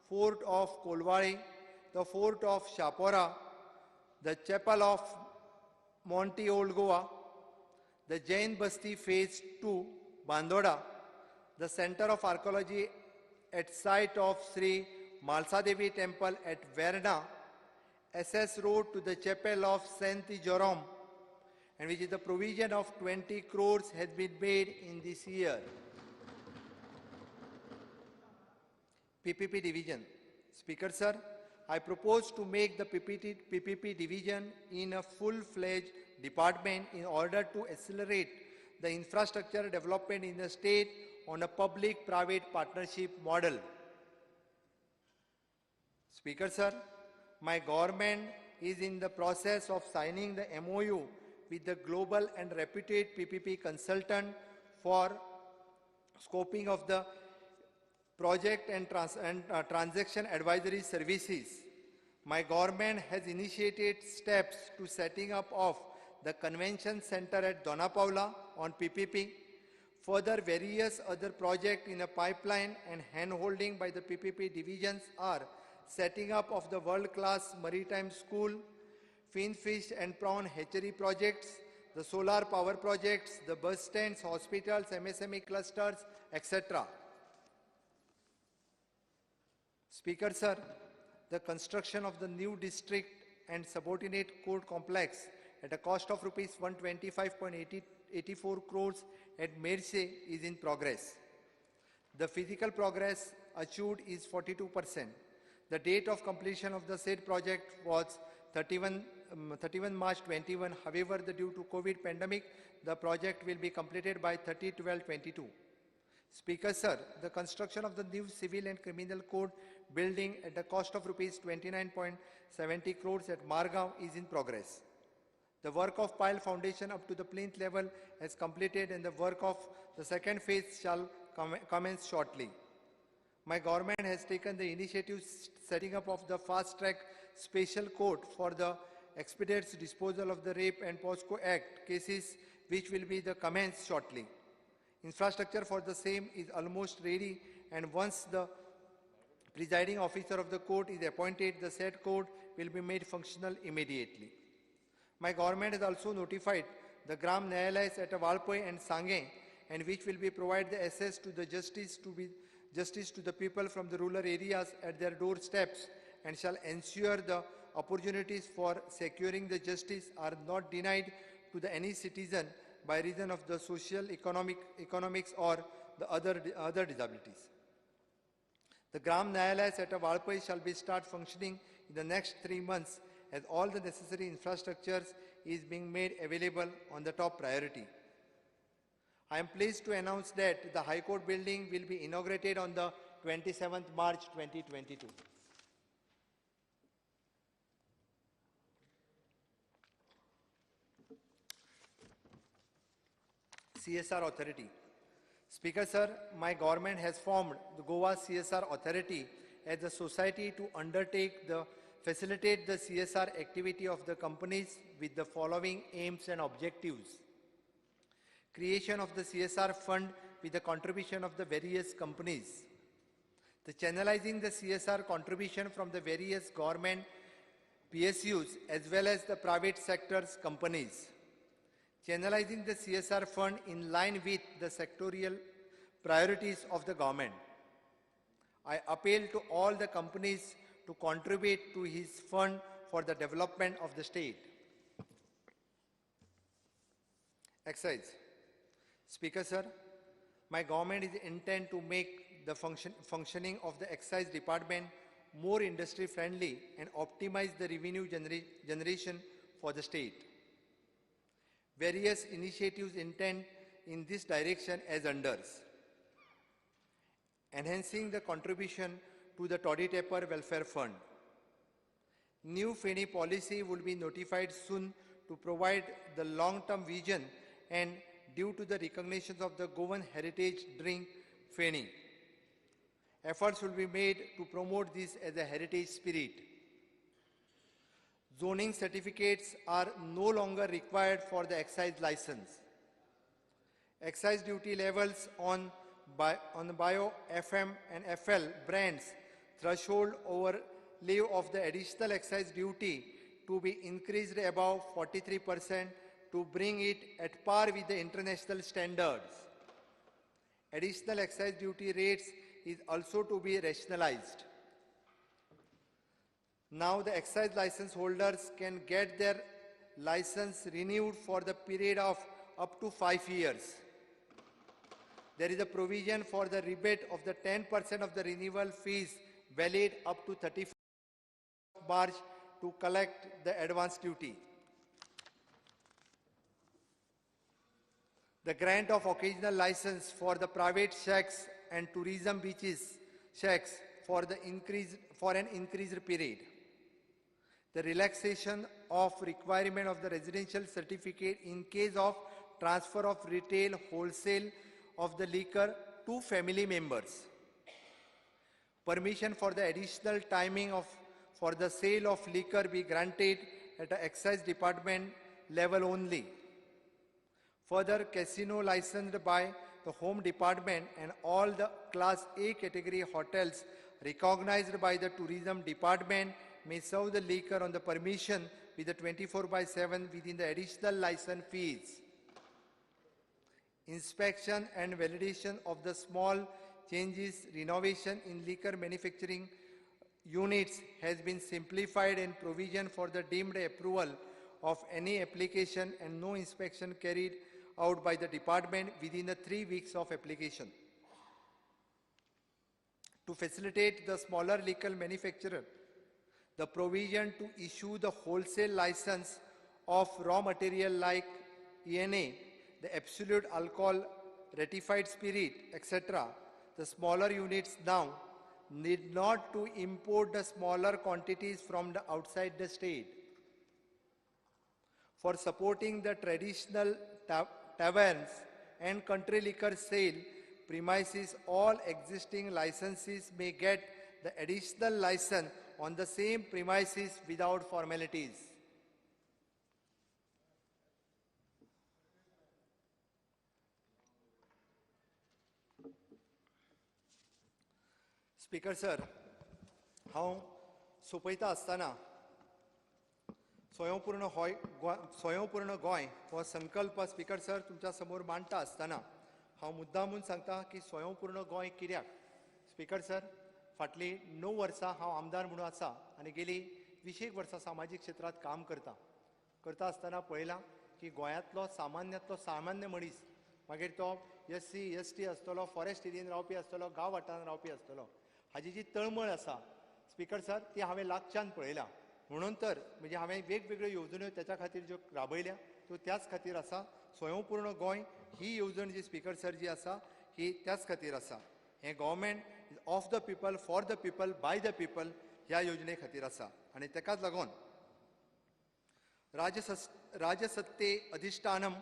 Fort of Kolwari, the Fort of Shapora, the Chapel of Monty Old Goa, the Jain Basti Phase 2, Bandoda, the Center of Archaeology at site of Sri Malsa Devi Temple at Verna, access road to the Chapel of Saint Jerome, and which is the provision of 20 crores has been made in this year. PPP division. Speaker sir, I propose to make the PPP division in a full-fledged department in order to accelerate the infrastructure development in the state on a public-private partnership model. Speaker sir, my government is in the process of signing the MOU with the global and reputed PPP consultant for scoping of the project and transaction advisory services. My government has initiated steps to setting up of the convention center at Dona Paula on PPP. Further, various other projects in a pipeline and hand-holding by the PPP divisions are setting up of the world-class maritime school, fin fish and prawn hatchery projects, the solar power projects, the bus stands, hospitals, MSME clusters, etc. Speaker sir, the construction of the new district and subordinate court complex at a cost of rupees 125.84 crores at Merse is in progress. The physical progress achieved is 42%. The date of completion of the said project was 31 March 21. However, due to COVID pandemic, the project will be completed by 30/12/22. Speaker sir, the construction of the new civil and criminal court building at the cost of rupees 29.70 crores at Margao is in progress. The work of pile foundation up to the plinth level has completed and the work of the second phase shall commence shortly. My government has taken the initiative setting up of the fast-track special court for the expedites disposal of the Rape and POSCO Act cases, which will be the commenced shortly. Infrastructure for the same is almost ready, and once the presiding officer of the court is appointed, the said court will be made functional immediately. My government has also notified the Gram Nyayalayas at Valpoi and Sange, and which will be provide the access to the justice to the people from the rural areas at their doorsteps, and shall ensure the opportunities for securing the justice are not denied to any citizen by reason of the social, economics or the other disabilities. The Gram Nyayalayas at Valpoi shall be start functioning in the next 3 months, as all the necessary infrastructures is being made available on the top priority. I am pleased to announce that the High Court building will be inaugurated on the 27th March 2022. CSR Authority. Speaker sir, my government has formed the Goa CSR Authority as a society to facilitate the CSR activity of the companies with the following aims and objectives. Creation of the CSR fund with the contribution of the various companies. The channelizing the CSR contribution from the various government PSUs as well as the private sector's companies. Channelizing the CSR fund in line with the sectorial priorities of the government. I appeal to all the companies to contribute to his fund for the development of the state. Excise. Speaker sir, my government is intent to make the functioning of the excise department more industry friendly and optimize the revenue generation for the state. Various initiatives intend in this direction as unders. Enhancing the contribution to the Toddy Tapper Welfare Fund. New Feni policy will be notified soon to provide the long-term vision and due to the recognition of the Goan heritage drink Feni. Efforts will be made to promote this as a heritage spirit. Zoning certificates are no longer required for the excise license. Excise duty levels on Bio, FM and FL brands threshold overlay of the additional excise duty to be increased above 43% to bring it at par with the international standards. Additional excise duty rates is also to be rationalized. Now the excise license holders can get their license renewed for the period of up to 5 years. there is a provision for the rebate of the 10% of the renewal fees valid up to 31st March to collect the advance duty. The grant of occasional license for the private shacks and tourism beaches shacks for an increased period. The relaxation of requirement of the residential certificate in case of transfer of retail wholesale of the liquor to family members. Permission for the additional timing for the sale of liquor be granted at the excise department level only. Further, casino licensed by the Home Department and all the Class A category hotels recognized by the Tourism Department may serve the liquor on the permission with the 24/7 within the additional license fees. Inspection and validation of the small changes, renovation in liquor manufacturing units has been simplified, and provision for the deemed approval of any application and no inspection carried out by the department within the 3 weeks of application. To facilitate the smaller liquor manufacturer, the provision to issue the wholesale license of raw material like ENA, the absolute alcohol, ratified spirit, etc. The smaller units now need not to import the smaller quantities from the outside the state. For supporting the traditional taverns and country liquor sale premises, all existing licenses may get the additional license on the same premises without formalities. Speaker sir, हांव सोपयता आसतना स्वयंपूर्ण गोंय हो संकल्प speaker sir तुमच्या समोर मांडटा आसतना हांव मुद्दामून सांगता की स्वयंपूर्ण गोंय कित्याक. स्पीकर सर, फाटली 9 वर्सां हांव आमदार म्हणून आसा आनी गेली 20 वर्सां सामाजीक क्षेत्रांत काम करता आसतना पळयलां की गोंयांतलो सामान्य मनीस, मागीर तो SC ST आसतलो, फॉरेस्ट एरियेन रावपी आसतलो, गांव वाठारांत रावपी आसतलो, हाजी जी तळमळ आसा स्पीकर सर ती हांवें लागच्यान पळयलां. म्हणून तर म्हणजे हांवें वेगवेगळ्यो येवजण्यो त्याच्या खातीर ज्यो राबयल्या त्यो त्याच खातीर आसा. स्वयंपूर्ण गोंय ही येवजण जी स्पीकर सर जी आसा ही त्याच खातीर आसा. हें government of the people, for the people, by the people ह्या योजने खातीर आसा. आनी तेकाच लागून राजसत्ते अधिष्ठानम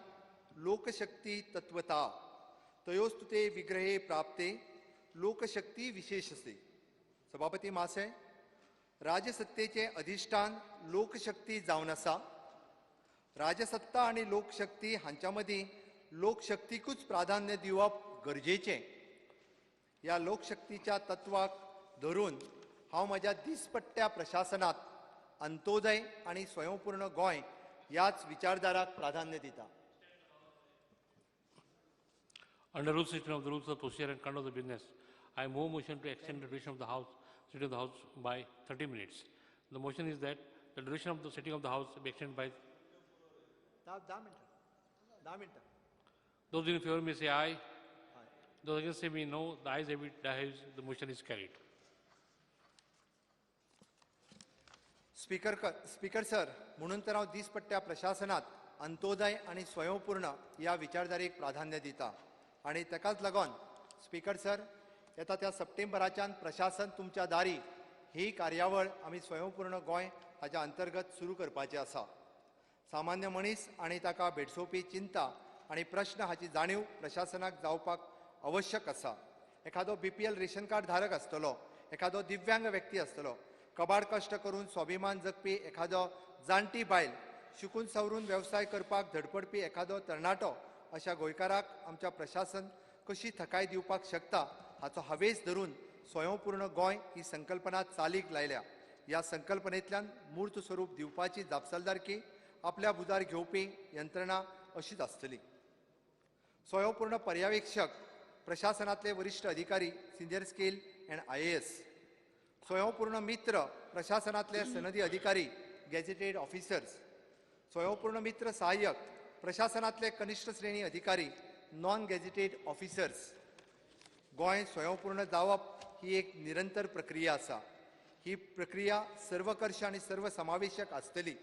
लोकशक्ती तत्वता तयोस्तुते विग्रहे प्राप्ते लोकशक्ती विशेषसे. सभापती महाशय, राजसत्तेचे अधिष्ठान लोकशक्ती जावन आसा. राजसत्ता आणि लोकशक्ती हांच्या मदीं लोकशक्तीकूच प्राधान्य दिवप गरजेचें. ह्या लोकशक्तीच्या तत्वाक धरून हांव म्हज्या दिसपट्ट्या प्रशासनात अंत्योदय आणि स्वयंपूर्ण गोंय ह्याच विचारधाराक प्राधान्य दिता. Under rules of the rules of procedure and conduct of the business, I move motion to extend the duration of the House, sitting of the House by 30 minutes. The motion is that the duration of the sitting of the House be extended by. 10 minutes. Those in favor may say aye. Those against say no. The ayes have it. The motion is carried. Speaker sir, म्हणून तर हांव दिसपट्ट्या प्रशासनात अंत्योदय आणि स्वयंपूर्ण ह्या विचारधारेक प्राधान्य दिता. आणि तेकाच लागून स्पीकर सर, येता त्या सप्टेंबराच्यान प्रशासन तुमच्या दारी ही कार्यावळ आमी स्वयंपूर्ण गोंय हाच्या अंतर्गत सुरू करपाची आसा. सामान्य मनीस आणि ताका भेडसोवपी चिंता आणि प्रश्न हाची जाणीव प्रशासनाक जावपाक आवश्यक आसा. एखादो BPL रेशन कार्ड धारक आसतलो, एखादो दिव्यांग व्यक्ती आसतलो, कबाड कश्ट करून स्वाभिमान जगपी एखादो जाणटी बायल, शिकून सवरून व्यवसाय करपाक धडपडपी एखादो तरणाटो, अशा गोंयकाराक आमच्या प्रशासन कशी थकाय दिवपाक शकता हाचो हावेस धरून स्वयंपूर्ण गोंय ही संकल्पना चालीक लायल्या. ह्या संकल्पनेंतल्यान मूर्त स्वरूप दिवपाची जापसालदारकी आपल्या बुजार घेवपी यंत्रणा अशीच आसतली. स्वयंपूर्ण पर्यवेक्षक प्रशासनातले वरिष्ठ अधिकारी, सिनियर स्केल अँड IAS. स्वयंपूर्ण मित्र प्रशासनातले सनदी अधिकारी, गॅझेटेड ऑफिसर्स. स्वयंपूर्ण मित्र सहाय्यक प्रशासनातले कनिष्ठ श्रेणी अधिकारी, नॉन गॅझेटेड ऑफिसर्स. गोंय स्वयंपूर्ण जावप ही एक निरंतर प्रक्रिया आसा. ही प्रक्रिया सर्वकर्श आणि सर्वसमावेशक आसतली.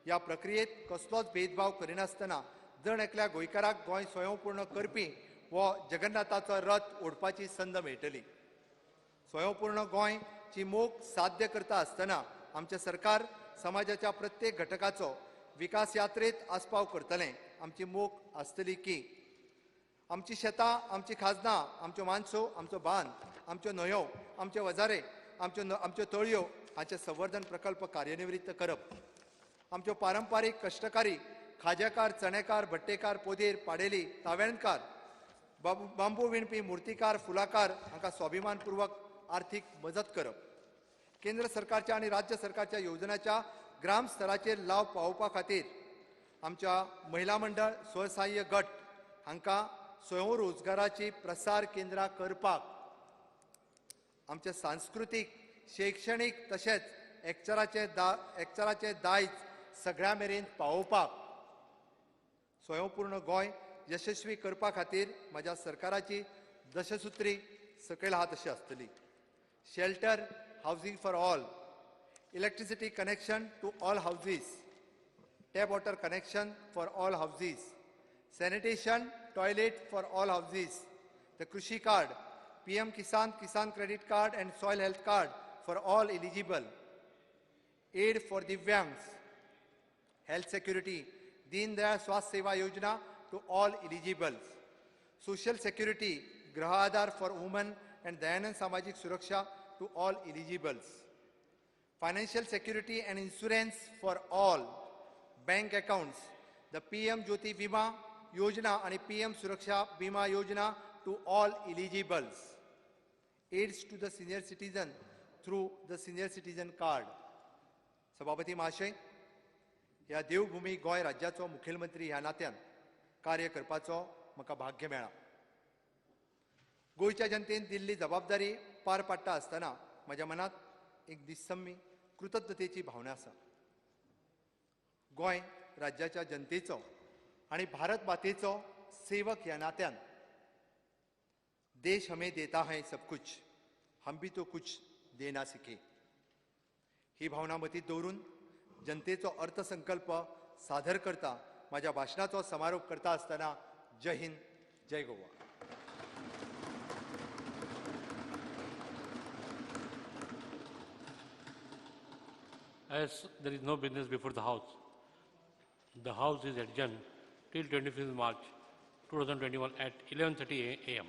ह्या प्रक्रियेत कसलोच भेदभाव करिनासतना जण एकल्या गोंयकाराक गोंय स्वयंपूर्ण करपी वो जगन्नाथाचो रथ ओडपाची संद मेळटली. स्वयंपूर्ण गोंयची मोख साध्य करता आसतना आमचे सरकार समाजाच्या प्रत्येक घटकाचो विकास यात्रेत आस्पाव करतलें. आमची मोख आसतली की आमची शेतां, आमची खाजनां, आमच्यो मानसो, आमचो बांद, आमच्यो न्हंयो, आमचे वजारे, आमच्यो तळयो हांचे संवर्धन प्रकल्प कार्यान्वित करप. आमच्यो पारंपारीक कश्टकारी खाजेकार, चणेकार, भट्टेकार, पोदेर, पाडेली, तावेणकार, बांबू विणपी, मुर्तीकार, फुलाकार हांकां स्वाभिमानपूर्वक आर्थीक मजत करप. केंद्र सरकारच्या आणि राज्य सरकारच्या योजनांच्या ग्राम स्तराचेर लाव पावोवपा खातीर आमच्या महिला मंडळ, स्वसहाय्य गट हांकां स्वयंरोजगाराची प्रसार केंद्रां करपाक, आमचे सांस्कृतीक, शैक्षणीक तशेंच एकचाराचे दायज सगळ्या मेरेन पावोवपाक स्वयंपूर्ण गोंय यशस्वी करपा खातीर म्हज्या सरकाराची दशसुत्री सकयल आहा तशी आसतली. Shelter, housing for all, electricity connection to all houses, tap water connection for all houses, sanitation, toilet for all houses, the Krushi card, PM Kisan, Kisan credit card and soil health card for all eligible, aid for Divyangs, health security, Deen Dayal Swasthya Seva Yojana to all eligibles, social security, Graha Aadhar for women and Dayanand Samajik Suraksha to all eligibles, financial security and insurance for all, bank accounts, the PM Jyoti Bima Yojana and PM Suraksha Bima Yojana to all eligibles. Aids to the senior citizen through the senior citizen card. सभापती महाशय, ह्या देवभूमी गोंय राज्याचो मुखेलमंत्री ह्या नात्यान कार्य करपाचो म्हाका भाग्य मेळ्ळा. गोंयच्या जनतेन दिल्ली जबाबदारी पार पाडटा आसतना म्हज्या मनात एक दिससम्मी कृतज्ञतेची भावना आसा. गोंय राज्याच्या जनतेचो आणि भारत मातेचो सेवक ह्या नात्यान देश हमें देता है सब कुछ, हम भी तो कुछ देना सीखे ही भावना मतीत दवरून जनतेचो अर्थसंकल्प सादर करता माझ्या भाषणाचो समारोप करता आसतना जय हिंद, जय Goa. As there is no business before the House is adjourned till 25th March 2021 at 11:30 a.m.